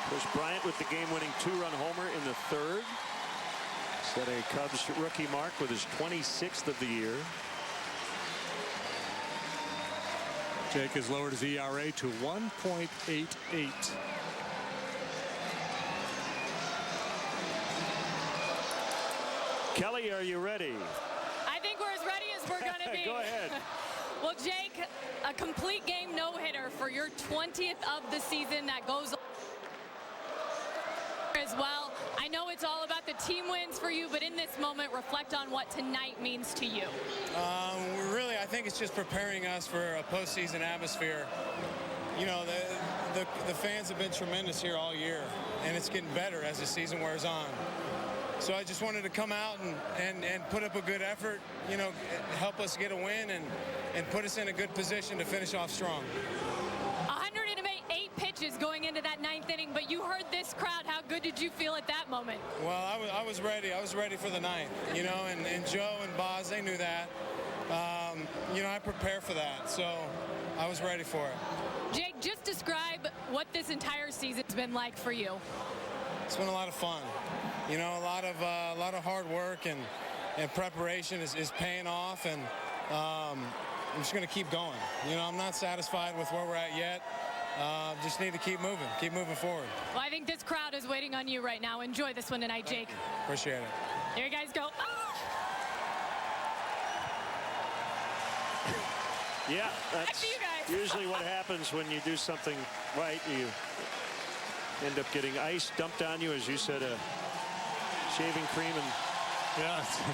Chris Bryant with the game-winning 2-run homer in the 3rd. Set a Cubs rookie mark with his 26th of the year. Jake has lowered his ERA to 1.88. Kelly, are you ready? I think we're as ready as we're going to be. Go ahead. Well, Jake, a complete game no-hitter for your 20th of the season. That goes as well. I know it's all about the team wins for you, but in this moment, reflect on what tonight means to you. I think it's just preparing us for a postseason atmosphere. You know, the fans have been tremendous here all year, and it's getting better as the season wears on. So I just wanted to come out and put up a good effort, you know, help us get a win and put us in a good position to finish off strong. 108 pitches going into that 9th inning, but you heard this crowd. How good did you feel at that moment? Well, I was ready. I was ready for the 9th, you know, and Joe and Boz, they knew that. You know, I prepared for that, so I was ready for it. Jake, just describe what this entire season's been like for you. It's been a lot of fun. You know, a lot of hard work and preparation is paying off, and I'm just going to keep going. You know, I'm not satisfied with where we're at yet. Just need to keep moving forward. Well, I think this crowd is waiting on you right now. Enjoy this one tonight, Jake. Appreciate it. There you guys go. Yeah, that's you guys. usually what happens when you do something right. You end up getting ice dumped on you, as you said, shaving cream and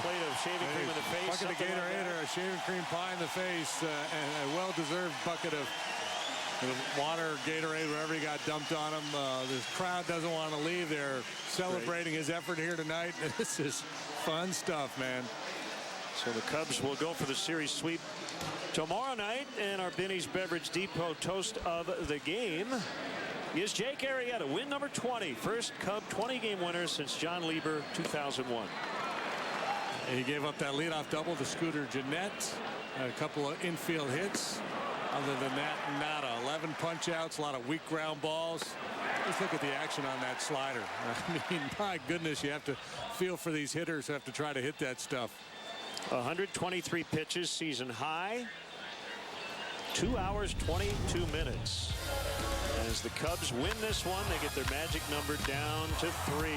plate of shaving cream in the face. Bucket of Gatorade or a shaving cream pie in the face, and a well-deserved bucket of water, Gatorade, wherever he got dumped on him. The crowd doesn't want to leave. They're celebrating his effort here tonight. This is fun stuff, man. So the Cubs will go for the series sweep tomorrow night, and our Binny's Beverage Depot toast of the game is Jake Arrieta, win number 20. First Cub 20-game winner since John Lieber 2001. He gave up that leadoff double to Scooter Jeanette. A couple of infield hits. Other than that, nada. 11 punch-outs, a lot of weak ground balls. Let's look at the action on that slider. I mean, my goodness, you have to feel for these hitters who have to try to hit that stuff. 123 pitches, season high. 2 hours, 22 minutes. As the Cubs win this one, they get their magic number down to 3.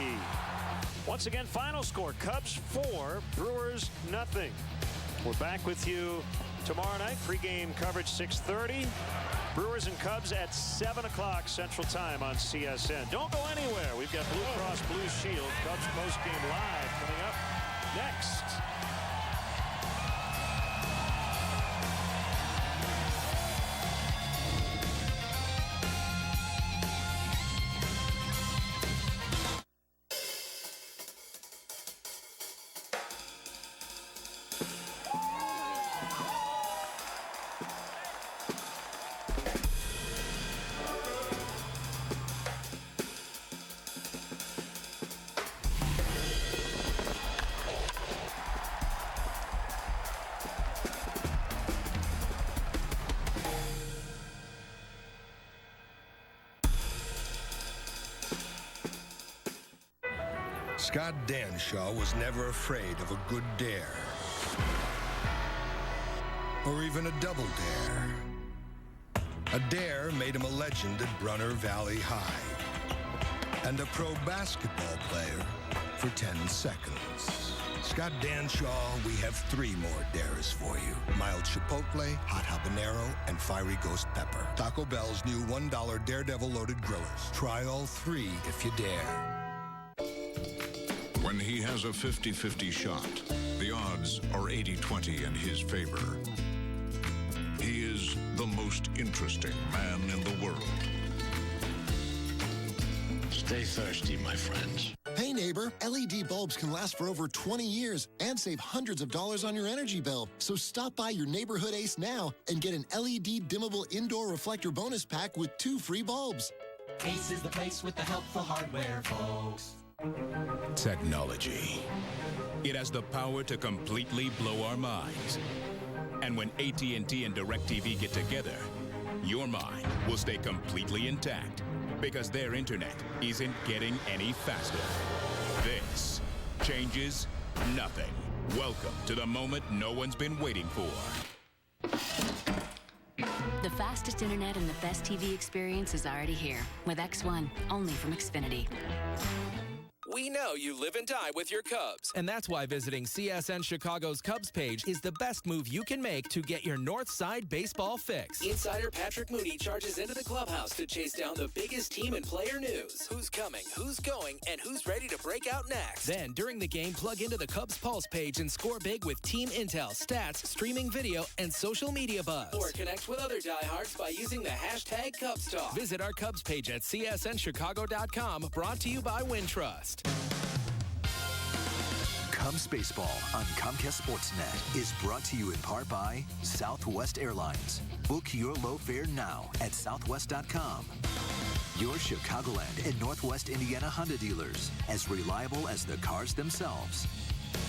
Once again, final score, Cubs 4, Brewers nothing. We're back with you tomorrow night. Pre-game coverage 6:30. Brewers and Cubs at 7 o'clock Central Time on CSN. Don't go anywhere. We've got Blue Cross Blue Shield Cubs postgame live coming up next. Scott Danshaw was never afraid of a good dare. or even a double dare. A dare made him a legend at Brunner Valley High and a pro basketball player for 10 seconds. Scott Danshaw, we have 3 more dares for you. Mild chipotle, hot habanero, and fiery ghost pepper. Taco Bell's new $1 Daredevil loaded grillers. Try all 3 if you dare. When he has a 50-50 shot, the odds are 80-20 in his favor. He is the most interesting man in the world. Stay thirsty, my friends. Hey neighbor, LED bulbs can last for over 20 years and save hundreds of dollars on your energy bill. So stop by your neighborhood Ace now and get an LED dimmable indoor reflector bonus pack with 2 free bulbs. Ace is the place with the helpful hardware, folks. Technology. It has the power to completely blow our minds. And when AT&T and DirecTV get together, your mind will stay completely intact because their internet isn't getting any faster. This changes nothing. Welcome to the moment no one's been waiting for. The fastest internet and the best TV experience is already here with X1, only from Xfinity. We know you live and die with your Cubs, and that's why visiting CSN Chicago's Cubs page is the best move you can make to get your North Side baseball fix. Insider Patrick Mooney charges into the clubhouse to chase down the biggest team and player news. Who's coming, who's going, and who's ready to break out next. Then, during the game, plug into the Cubs Pulse page and score big with team intel, stats, streaming video, and social media buzz. Or connect with other diehards by using the hashtag Cubs Talk. Visit our Cubs page at csnchicago.com, brought to you by Wintrust. Cubs Baseball on Comcast SportsNet is brought to you in part by Southwest Airlines. Book your low fare now at southwest.com. Your Chicagoland and Northwest Indiana Honda dealers, as reliable as the cars themselves.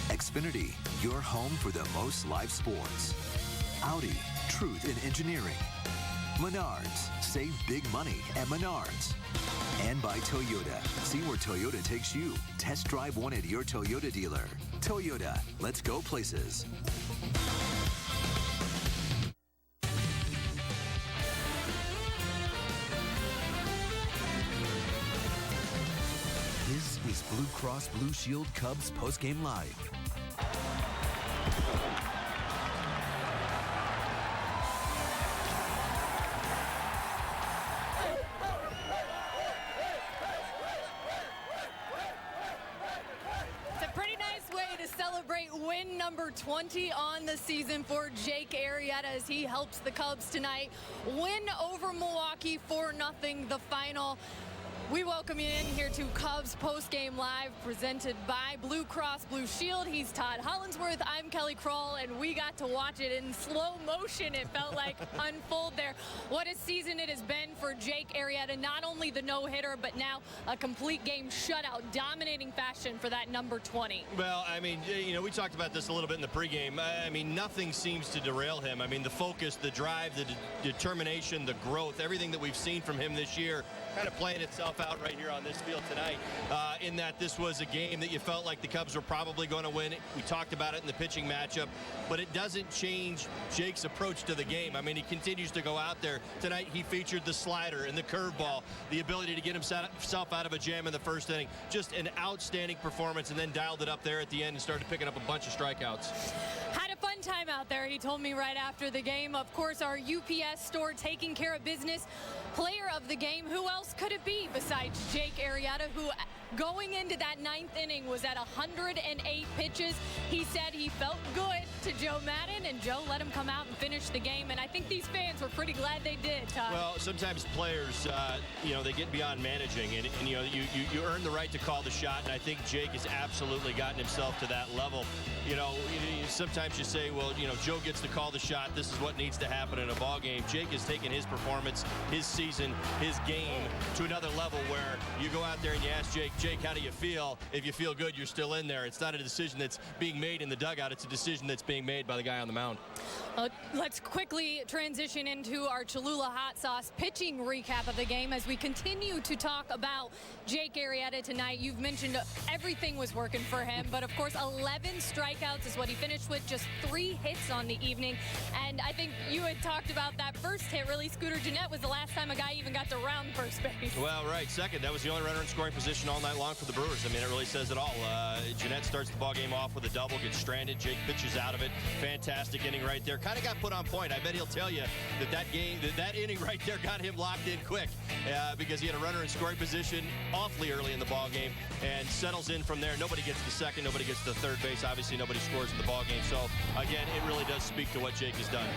Xfinity, your home for the most live sports. Audi, truth in engineering. Menards, save big money at Menards. And by Toyota. See where Toyota takes you. Test drive one at your Toyota dealer. Toyota, let's go places. This is Blue Cross Blue Shield Cubs Postgame Live. Win number 20 on the season for Jake Arrieta as he helps the Cubs tonight. Win over Milwaukee 4-0, the final. We welcome you in here to Cubs Postgame Live, presented by Blue Cross Blue Shield. He's Todd Hollinsworth. I'm Kelly Kroll, and we got to watch it in slow motion, it felt like, unfold there. What a season it has been for Jake Arrieta. Not only the no-hitter, but now a complete game shutout, dominating fashion for that number 20. Well, I mean, you know, we talked about this a little bit in the pregame. I mean, nothing seems to derail him. I mean, the focus, the drive, the determination, the growth, everything that we've seen from him this year kind of playing itself out right here on this field tonight, in that this was a game that you felt like the Cubs were probably going to win. We talked about it in the pitching matchup, but it doesn't change Jake's approach to the game. I mean, he continues to go out there. Tonight he featured the slider and the curveball, the ability to get himself out of a jam in the first inning. Just an outstanding performance, and then dialed it up there at the end and started picking up a bunch of strikeouts. Had a fun time out there, he told me right after the game. Of course, our UPS store taking care of business. Player of the game, who else could it be besides Jake Arrieta, who going into that 9th inning was at 108 pitches. He said he felt good to Joe Madden, and Joe let him come out and finish the game, and I think these fans were pretty glad they did, Todd. Well, sometimes players, you know, they get beyond managing, and you know, you earn the right to call the shot, and I think Jake has absolutely gotten himself to that level. You know, sometimes you say, well, you know, Joe gets to call the shot. This is what needs to happen in a ball game. Jake has taken his performance, his season, his game to another level where you go out there and you ask Jake, Jake, how do you feel? If you feel good, you're still in there. It's not a decision that's being made in the dugout. It's a decision that's being made by the guy on the mound. Let's quickly transition into our Cholula hot sauce pitching recap of the game as we continue to talk about Jake Arrieta tonight. You've mentioned everything was working for him, but of course 11 strikeouts is what he finished with, just 3 hits on the evening. And I think you had talked about that first hit, really. Scooter Gennett was the last time a guy even got to round first base. Well, right. Second, that was the only runner in scoring position all night long for the Brewers. I mean, it really says it all. Gennett starts the ball game off with a double, gets stranded. Jake pitches out of it. Fantastic inning right there. Kind of got put on point. I bet he'll tell you that inning right there got him locked in quick because he had a runner in scoring position awfully early in the ball game and settles in from there. Nobody gets to second. Nobody gets to third base. Obviously, nobody scores in the ball game. So, again, it really does speak to what Jake has done.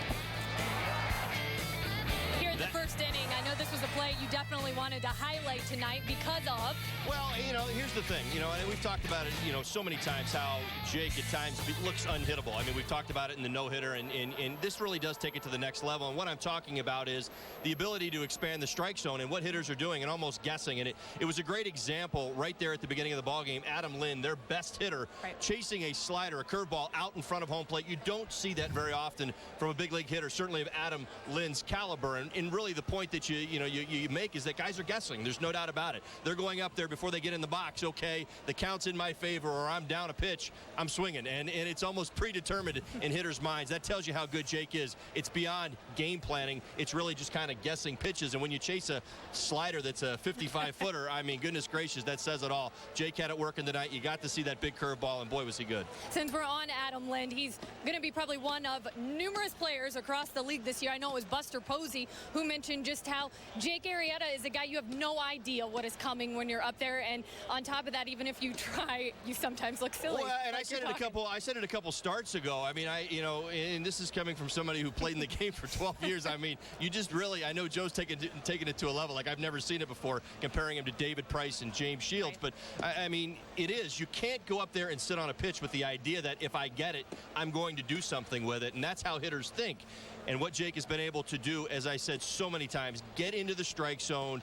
Here at the first inning, I know this was a play you definitely wanted to highlight tonight because of... Well, here's the thing, and we've talked about it, so many times how Jake at times looks unhittable. I mean, we've talked about it in the no-hitter, and this really does take it to the next level. And what I'm talking about is the ability to expand the strike zone and what hitters are doing and almost guessing. And it was a great example right there at the beginning of the ballgame. Adam Lind, their best hitter, chasing a slider, a curveball out in front of home plate. You don't see that very often from a big league hitter, certainly of Adam Lind's caliber. And really the point that you make is that guys are guessing. There's no doubt about it. They're going up there before they get in the box. Okay, the count's in my favor, or I'm down a pitch, I'm swinging. And it's almost predetermined in hitters' minds. That tells you how good Jake is. It's beyond game planning. It's really just kind of guessing pitches. And when you chase a slider that's a 55-footer, I mean, goodness gracious, that says it all. Jake had it working tonight. You got to see that big curveball, and boy, was he good. Since we're on Adam Lind, he's going to be probably one of numerous players across the league this year. I know it was Buster Posey who mentioned just how Jake Arrieta is a guy you have no idea what is coming when you're up there, and on top of that, even if you try, you sometimes look silly. Well, and I said it a couple starts ago. I mean, and this is coming from somebody who played in the game for 12 years. I mean, you just really, I know Joe's taking it to a level like I've never seen it before, comparing him to David Price and James Shields. But I mean, it is. You can't go up there and sit on a pitch with the idea that if I get it, I'm going to do something with it, and that's how hitters think. And what Jake has been able to do, as I said so many times, get into the strike zone,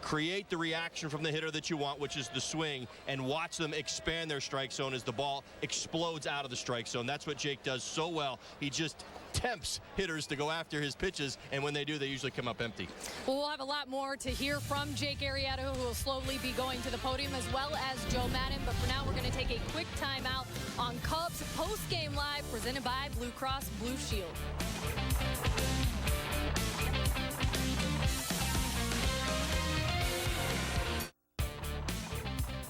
create the reaction from the hitter that you want, which is the swing, and watch them expand their strike zone as the ball explodes out of the strike zone. That's what Jake does so well. He just tempts hitters to go after his pitches, and when they do, they usually come up empty. Well, we'll have a lot more to hear from Jake Arrieta, who will slowly be going to the podium, as well as Joe Madden. But for now, we're going to take a quick timeout on Cubs Postgame Live, presented by Blue Cross Blue Shield.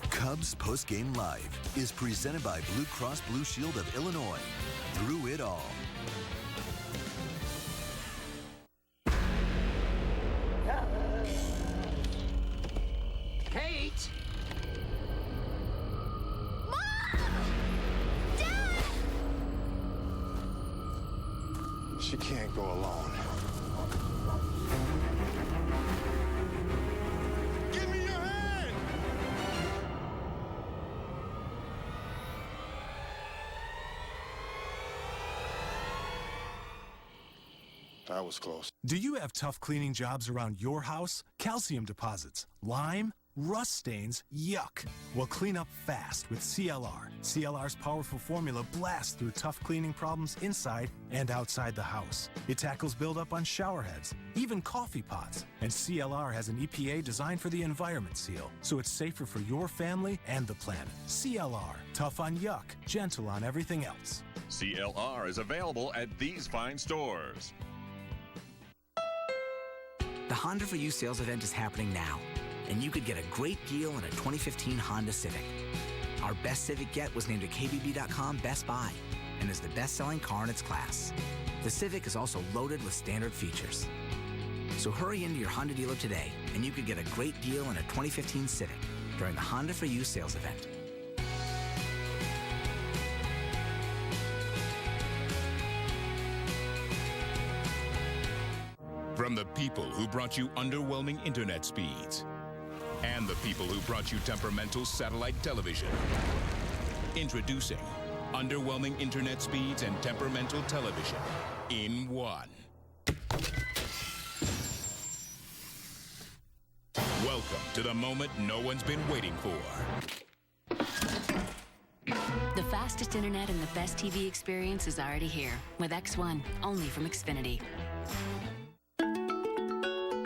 Cubs Postgame Live is presented by Blue Cross Blue Shield of Illinois. Through it all. Kate! She can't go alone. Give me your hand! That was close. Do you have tough cleaning jobs around your house? Calcium deposits, lime, rust stains, yuck. Well, clean up fast with CLR. CLR's powerful formula blasts through tough cleaning problems inside and outside the house. It tackles buildup on shower heads, even coffee pots. And CLR has an EPA designed for the environment seal, so it's safer for your family and the planet. CLR, tough on yuck, gentle on everything else. CLR is available at these fine stores. The Honda for You sales event is happening now, and you could get a great deal on a 2015 Honda Civic. Our best Civic yet was named a KBB.com Best Buy and is the best-selling car in its class. The Civic is also loaded with standard features. So hurry into your Honda dealer today, and you could get a great deal on a 2015 Civic during the Honda for You sales event. From the people who brought you underwhelming internet speeds and the people who brought you temperamental satellite television. Introducing underwhelming internet speeds and temperamental television in one. Welcome to the moment no one's been waiting for. The fastest internet and the best TV experience is already here with X1, only from Xfinity.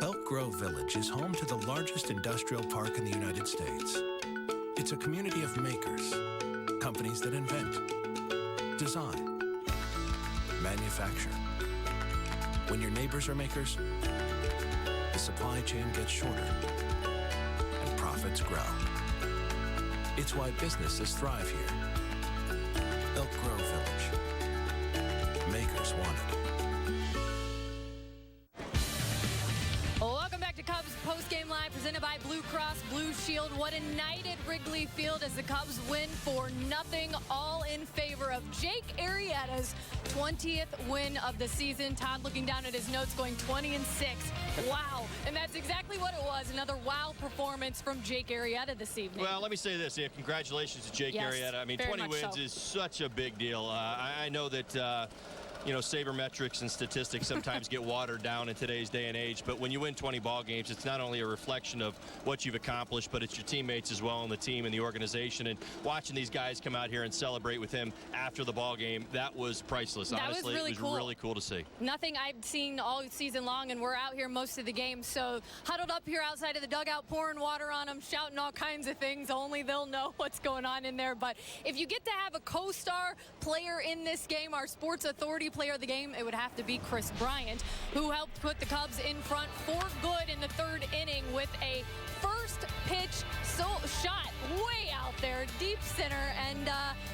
Elk Grove Village is home to the largest industrial park in the United States. It's a community of makers, companies that invent, design, manufacture. When your neighbors are makers, the supply chain gets shorter and profits grow. It's why businesses thrive here. Elk Grove Village. Makers want it. Welcome back to Cubs Postgame Live, presented by Blue Cross Blue Shield. What a night at Wrigley Field as the Cubs win 4-0, all in favor of Jake Arrieta's 20th win of the season. Todd looking down at his notes going 20-6. Wow. And that's exactly what it was. Another wow performance from Jake Arrieta this evening. Well, let me say this. Yeah, congratulations to Jake Arrieta. I mean, 20 wins is such a big deal. I know that sabermetrics and statistics sometimes get watered down in today's day and age, but when you win 20 ball games, it's not only a reflection of what you've accomplished, but it's your teammates as well on the team and the organization. And watching these guys come out here and celebrate with him after the ball game, that was priceless. Honestly, it was really cool to see. Nothing I've seen all season long, and we're out here most of the game, so huddled up here outside of the dugout, pouring water on them, shouting all kinds of things. Only they'll know what's going on in there. But if you get to have a co-star player in this game, our Sports Authority player of the game, it would have to be Chris Bryant, who helped put the Cubs in front for good in the third inning with a first pitch shot way out there, deep center. And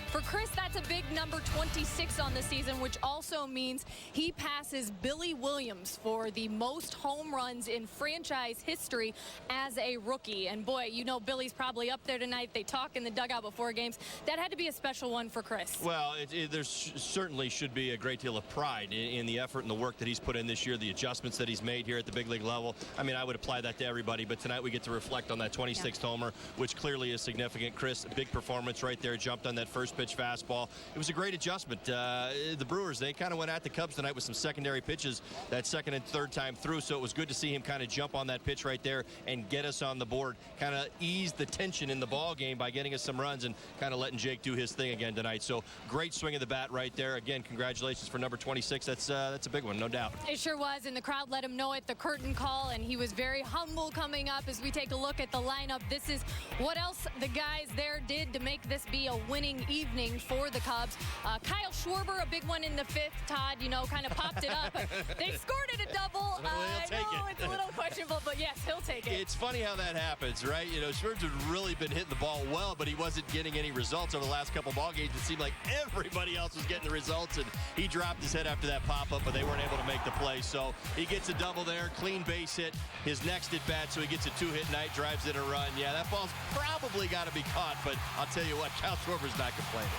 for Chris, that's a big number 26 on the season, which also means he passes Billy Williams for the most home runs in franchise history as a rookie. And boy, you know Billy's probably up there tonight. They talk in the dugout before games. That had to be a special one for Chris. Well, there certainly should be a great deal of pride in the effort and the work that he's put in this year, the adjustments that he's made here at the big league level. I mean, I would apply that to everybody, but tonight we get to reflect on that 26th homer, which clearly is significant. Chris, a big performance right there, jumped on that first pitch fastball. It was a great adjustment. The Brewers, they kind of went at the Cubs tonight with some secondary pitches that second and third time through, so it was good to see him kind of jump on that pitch right there and get us on the board, kind of ease the tension in the ball game by getting us some runs and kind of letting Jake do his thing again tonight. So great swing of the bat right there. Again, congratulations for number 26. That's a big one, no doubt. It sure was, and the crowd let him know it, the curtain call, and he was very humble coming up as we take a look at the lineup. This is what else the guys there did to make this be a winning evening for the Cubs. Kyle Schwarber, a big one in the fifth. Todd, kind of popped it up. They scored it a double. I know it's a little questionable, but yes, he'll take it. It's funny how that happens, right? Schwarber's had really been hitting the ball well, but he wasn't getting any results over the last couple ball games. It seemed like everybody else was getting the results, and he dropped his head after that pop-up, but they weren't able to make the play. So he gets a double there, clean base hit. His next at bat, so he gets a two-hit night, drives in a run. Yeah, that ball's probably got to be caught, but I'll tell you what, Kyle Schwarber's not complaining.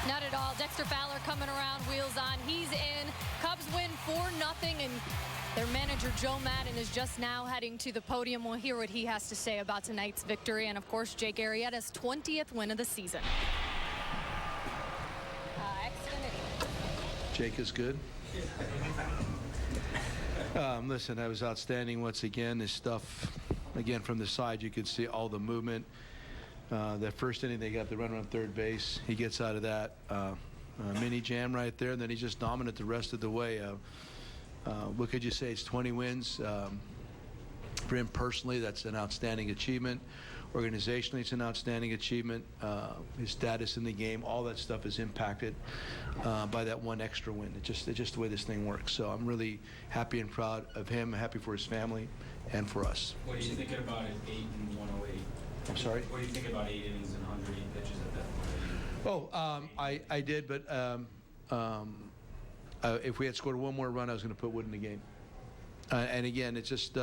Not at all. Dexter Fowler coming around, wheels on. He's in. Cubs win 4-0, and their manager, Joe Madden, is just now heading to the podium. We'll hear what he has to say about tonight's victory, and, of course, Jake Arrieta's 20th win of the season. Jake is good. Listen, that was outstanding once again. This stuff, again, from the side, you could see all the movement. That first inning, they got the runner on third base. He gets out of that mini jam right there, and then he's just dominant the rest of the way. What could you say? It's 20 wins. For him personally, that's an outstanding achievement. Organizationally, it's an outstanding achievement. His status in the game, all that stuff is impacted by that one extra win. It's just the way this thing works. So I'm really happy and proud of him, happy for his family, and for us. What are you thinking about at 8 and 108? I'm sorry? What do you think about 8 innings and 108 pitches at that point? I did, but if we had scored one more run, I was going to put Wood in the game. And again, it's just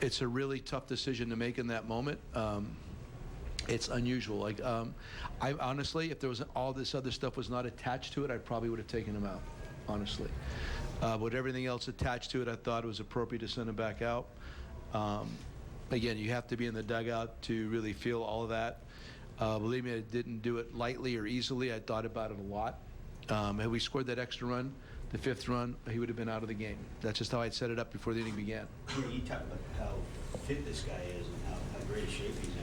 it's a really tough decision to make in that moment. It's unusual. Like I honestly, if there was all this other stuff was not attached to it, I probably would have taken him out. Honestly, with everything else attached to it, I thought it was appropriate to send him back out. Again, you have to be in the dugout to really feel all of that. Believe me, I didn't do it lightly or easily. I thought about it a lot. Had we scored that extra run, the 5th run, he would have been out of the game. That's just how I'd set it up before the inning began. You talk about how fit this guy is and how great a shape he's in.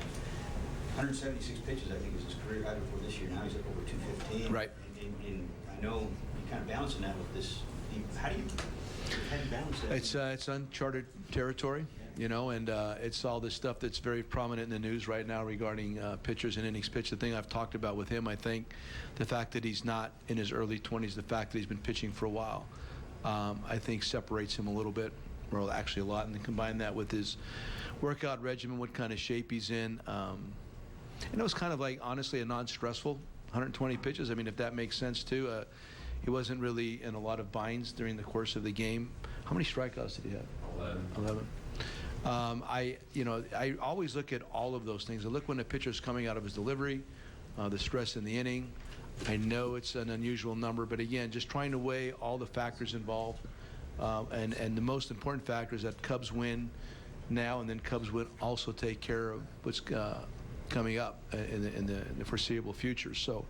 176 pitches, I think, is his career high before this year. Now he's up over 215. Right. And I know you're kind of balancing that with this. How do you balance that? It's uncharted territory, you know, and it's all this stuff that's very prominent in the news right now regarding pitchers and innings pitched. The thing I've talked about with him, I think, the fact that he's not in his early 20s, the fact that he's been pitching for a while, I think separates him a little bit, or actually a lot, and then combine that with his workout regimen, what kind of shape he's in. And it was kind of like, honestly, a non-stressful 120 pitches. I mean, if that makes sense, too. He wasn't really in a lot of binds during the course of the game. How many strikeouts did he have? 11. I always look at all of those things. I look when the pitcher's coming out of his delivery, the stress in the inning. I know it's an unusual number, but again, just trying to weigh all the factors involved. And the most important factor is that Cubs win now, and then Cubs win also take care of what's coming up in the foreseeable future. So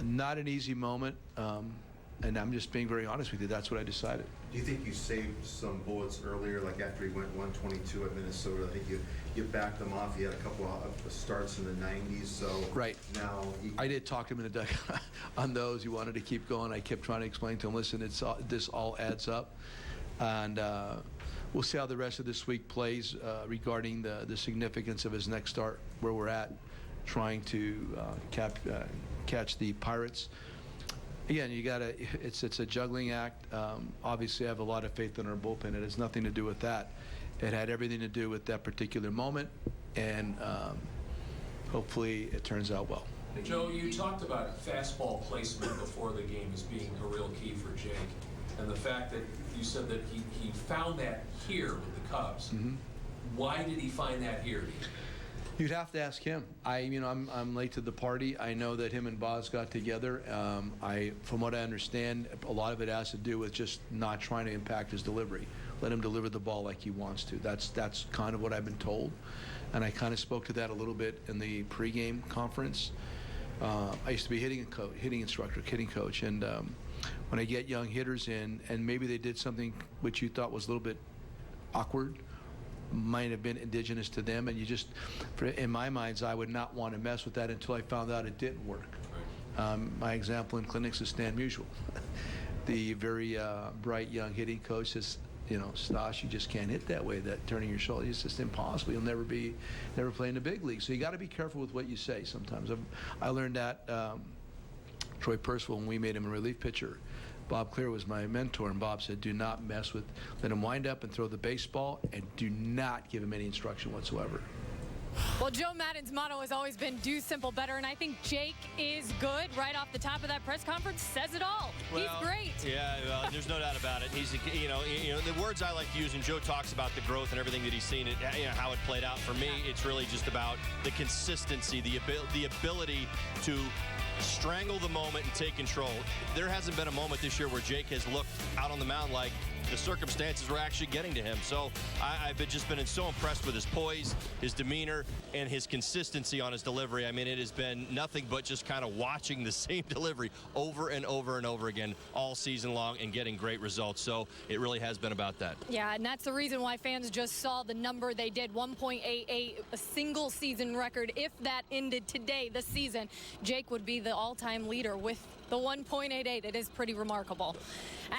not an easy moment, and I'm just being very honest with you. That's what I decided. Do you think you saved some bullets earlier, like after he went 122 at Minnesota? I think you backed them off. He had a couple of starts in the 90s, so right now I did talk him in the dugout on those. He wanted to keep going. I kept trying to explain to him, listen, this all adds up, and we'll see how the rest of this week plays regarding the significance of his next start, where we're at, trying to catch the Pirates. Again, it's a juggling act. Obviously, I have a lot of faith in our bullpen. It has nothing to do with that. It had everything to do with that particular moment, and hopefully it turns out well. Joe, you talked about fastball placement before the game as being a real key for Jake, and the fact that you said that he found that here with the Cubs. Mm-hmm. Why did he find that here? You'd have to ask him. I'm late to the party. I know that him and Boz got together. From what I understand, a lot of it has to do with just not trying to impact his delivery. Let him deliver the ball like he wants to. That's kind of what I've been told, and I kind of spoke to that a little bit in the pregame conference. I used to be hitting coach, and when I get young hitters in, and maybe they did something which you thought was a little bit awkward, might have been indigenous to them, and you just, in my mind's eye, would not want to mess with that until I found out it didn't work. My example in clinics is Stan Musial. The very bright young hitting coach says, Stas, you just can't hit that way, that turning your shoulder. It's just impossible. You'll never play in the big league. So you got to be careful with what you say sometimes. I learned that Troy Percival, when we made him a relief pitcher, Bob Clear was my mentor, and Bob said, do not mess with, let him wind up and throw the baseball, and do not give him any instruction whatsoever. Well, Joe Maddon's motto has always been do simple better, and I think Jake is good. Right off the top of that press conference, says it all. He's great. Yeah, well, there's no doubt about it. He's, the words I like to use, and Joe talks about the growth and everything that he's seen, how it played out. For me, it's really just about the consistency, the ability to strangle the moment and take control. There hasn't been a moment this year where Jake has looked out on the mound like the circumstances were actually getting to him. So I've just been so impressed with his poise, his demeanor, and his consistency on his delivery. I mean, it has been nothing but just kind of watching the same delivery over and over and over again all season long and getting great results. So it really has been about that. Yeah, and that's the reason why fans just saw the number they did, 1.88, a single season record. If that ended today, the season, Jake would be the all-time leader with the 1.88. It is pretty remarkable.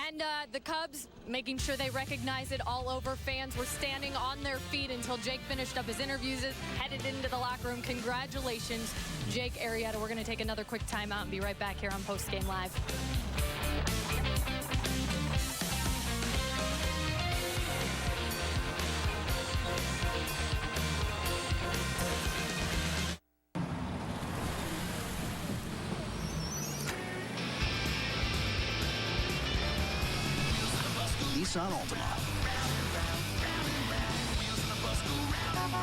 And the Cubs making sure they recognize it all over. Fans were standing on their feet until Jake finished up his interviews, headed into the locker room. Congratulations, Jake Arrieta. We're going to take another quick timeout and be right back here on Postgame Live. Nissan Altima.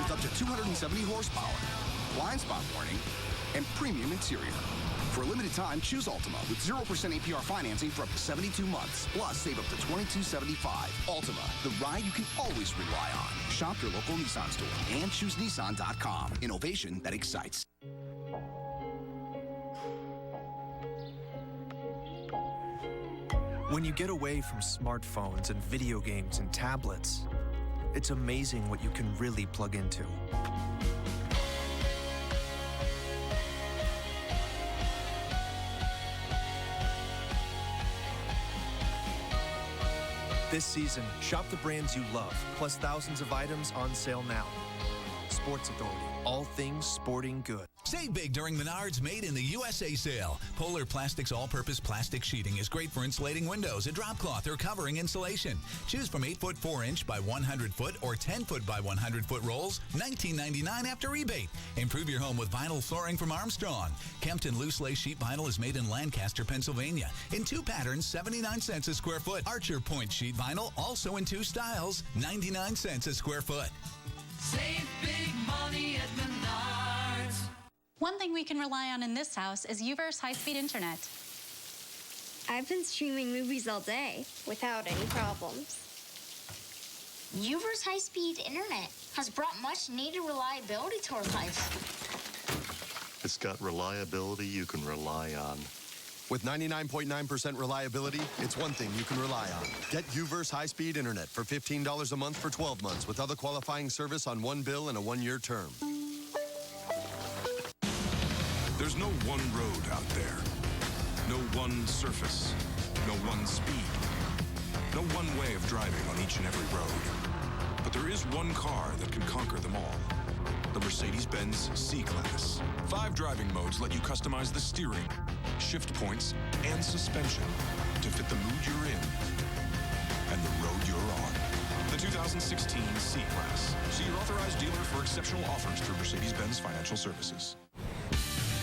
With up to 270 horsepower, blind spot warning, and premium interior. For a limited time, choose Altima with 0% APR financing for up to 72 months. Plus, save up to $22.75. Altima, the ride you can always rely on. Shop your local Nissan store and choose Nissan.com. Innovation that excites. When you get away from smartphones and video games and tablets, it's amazing what you can really plug into. This season, shop the brands you love, plus thousands of items on sale now. Sports Authority, all things sporting good. Save big during Menards Made in the USA sale. Polar Plastics all-purpose plastic sheeting is great for insulating windows, a drop cloth, or covering insulation. Choose from 8-foot 4-inch by 100-foot or 10-foot by 100-foot rolls, $19.99 after rebate. Improve your home with vinyl flooring from Armstrong. Kempton loose lace sheet vinyl is made in Lancaster, Pennsylvania. In 2 patterns, 79 cents a square foot. Archer Point sheet vinyl, also in 2 styles, 99 cents a square foot. Save big money at Menards. One thing we can rely on in this house is UVerse high-speed internet. I've been streaming movies all day without any problems. UVerse high-speed internet has brought much-needed reliability to our life. It's got reliability you can rely on. With 99.9% reliability, it's one thing you can rely on. Get UVerse high-speed internet for $15 a month for 12 months with other qualifying service on one bill and a 1-year term. There's no one road out there. No one surface. No one speed. No one way of driving on each and every road. But there is one car that can conquer them all. The Mercedes-Benz C-Class. 5 driving modes let you customize the steering, shift points, and suspension to fit the mood you're in and the road you're on. The 2016 C-Class. See your authorized dealer for exceptional offers through Mercedes-Benz Financial Services.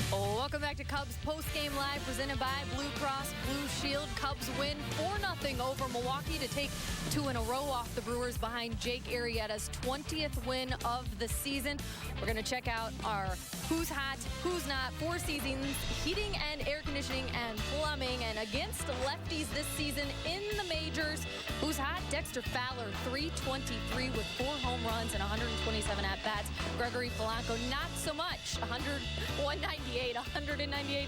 Welcome back to Cubs Postgame Live, presented by Blue Cross Blue Shield. Cubs win 4-0 over Milwaukee to take 2 in a row off the Brewers behind Jake Arrieta's 20th win of the season. We're going to check out our Who's Hot, Who's Not, 4 seasons, heating and air conditioning and plumbing, and against lefties this season in the majors. Who's Hot? Dexter Fowler, 323 with 4 home runs and 127 at-bats. Gregory Polanco, not so much, 198,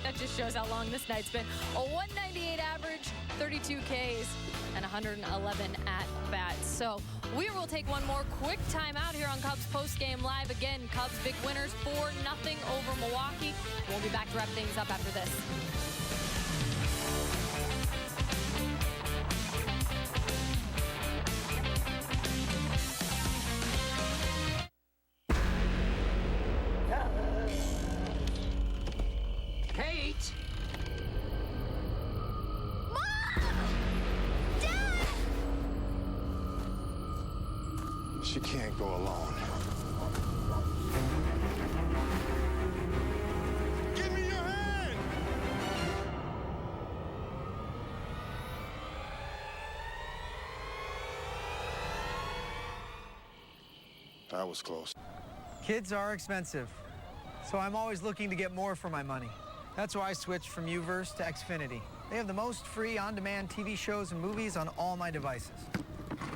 that just shows how long this night's been. A 198 average, 32 Ks, and 111 at-bats. So we will take one more quick time out here on Cubs Postgame Live. Again, Cubs big winners, 4-0 over Milwaukee. We'll be back to wrap things up after this. Kate! She can't go alone. Give me your hand! That was close. Kids are expensive, so I'm always looking to get more for my money. That's why I switched from UVerse to Xfinity. They have the most free on-demand TV shows and movies on all my devices.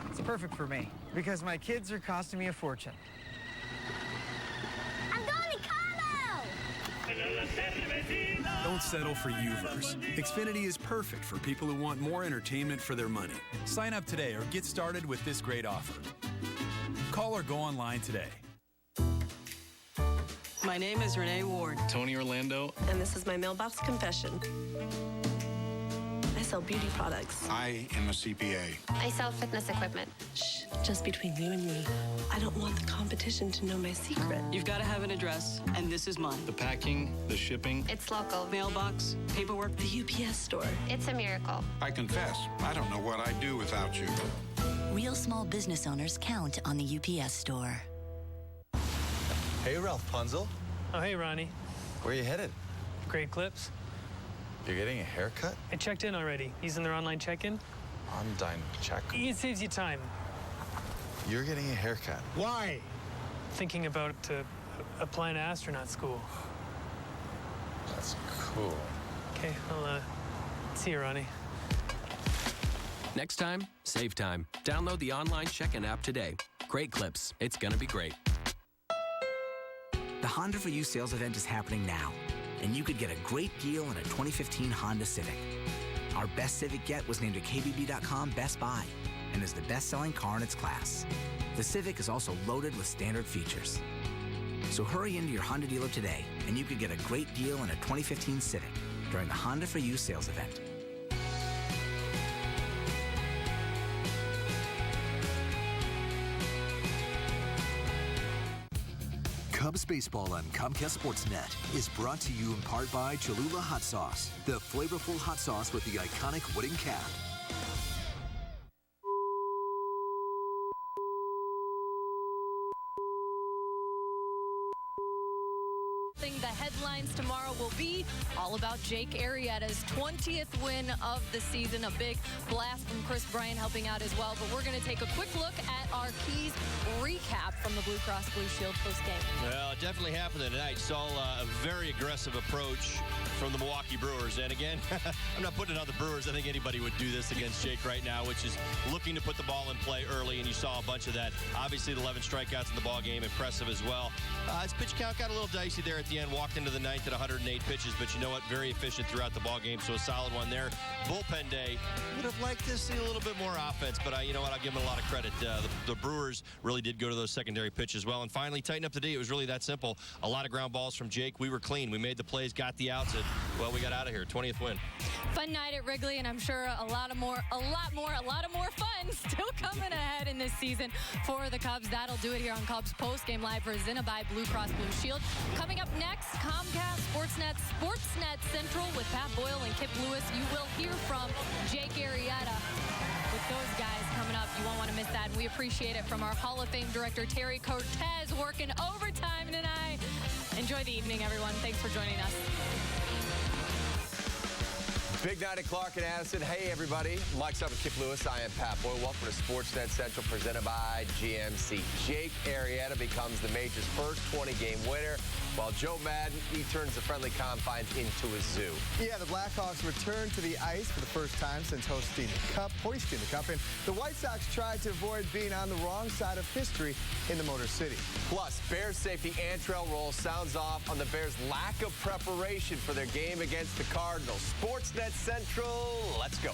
It's perfect for me, because my kids are costing me a fortune. I'm going to Cabo! Don't settle for UVerse. Xfinity is perfect for people who want more entertainment for their money. Sign up today or get started with this great offer. Call or go online today. My name is Renee Ward. Tony Orlando. And this is my mailbox confession. I sell beauty products. I am a CPA. I sell fitness equipment. Shh, just between you and me. I don't want the competition to know my secret. You've got to have an address, and this is mine. The packing, the shipping. It's local. Mailbox, paperwork. The UPS store. It's a miracle. I confess, I don't know what I'd do without you. Real small business owners count on the UPS store. Hey, Ralph Punzel. Oh, hey, Ronnie. Where are you headed? Great Clips. You're getting a haircut? I checked in already. Using their online check-in. Online check? It saves you time. You're getting a haircut. Why? Thinking about applying to astronaut school. That's cool. Okay, I'll see you, Ronnie. Next time, save time. Download the online check-in app today. Great Clips. It's gonna be great. The Honda for You sales event is happening now, and you could get a great deal on a 2015 Honda Civic. Our best Civic yet was named a KBB.com Best Buy and is the best-selling car in its class. The Civic is also loaded with standard features. So hurry into your Honda dealer today, and you could get a great deal on a 2015 Civic during the Honda for You sales event. Cubs baseball on Comcast SportsNet is brought to you in part by Cholula Hot Sauce, the flavorful hot sauce with the iconic wooden cap. The headlines tomorrow will be all about Jake Arrieta's 20th win of the season. A big blast from Chris Bryant helping out as well. But we're going to take a quick look at our Keys recap from the Blue Cross Blue Shield postgame. Well, it definitely happened tonight. Saw a very aggressive approach from the Milwaukee Brewers. And again, I'm not putting it on the Brewers. I think anybody would do this against Jake right now, which is looking to put the ball in play early. And you saw a bunch of that. Obviously, the 11 strikeouts in the ball game, impressive as well. His pitch count got a little dicey there at the end. Walked into the ninth at 108 pitches, but you know what? Very efficient throughout the ball game, so a solid one there. Bullpen day, would have liked to see a little bit more offense, but you know what? I'll give them a lot of credit. The Brewers really did go to those secondary pitches well, and finally tighten up the D. It was really that simple. A lot of ground balls from Jake. We were clean. We made the plays, got the outs, and well, we got out of here. 20th win. Fun night at Wrigley, and I'm sure a lot more fun still coming ahead in this season for the Cubs. That'll do it here on Cubs Postgame Live presented by Blue Cross Blue Shield. Coming up next, Comcast SportsNet Central with Pat Boyle and Kip Lewis. You will hear from Jake Arrieta. With those guys coming up, you won't want to miss that. And we appreciate it from our Hall of Fame director, Terry Cortez, working overtime tonight. Enjoy the evening, everyone. Thanks for joining us. Big night at Clark and Addison. Hey, everybody. Mike's up with Kip Lewis. I am Pat Boyle. Welcome to SportsNet Central, presented by GMC. Jake Arrieta becomes the Major's first 20-game winner, while Joe Madden, he turns the friendly confines into a zoo. Yeah, the Blackhawks return to the ice for the first time since hoisting the Cup. And the White Sox tried to avoid being on the wrong side of history in the Motor City. Plus, Bears safety Antrell Roll sounds off on the Bears' lack of preparation for their game against the Cardinals. SportsNet Central, let's go.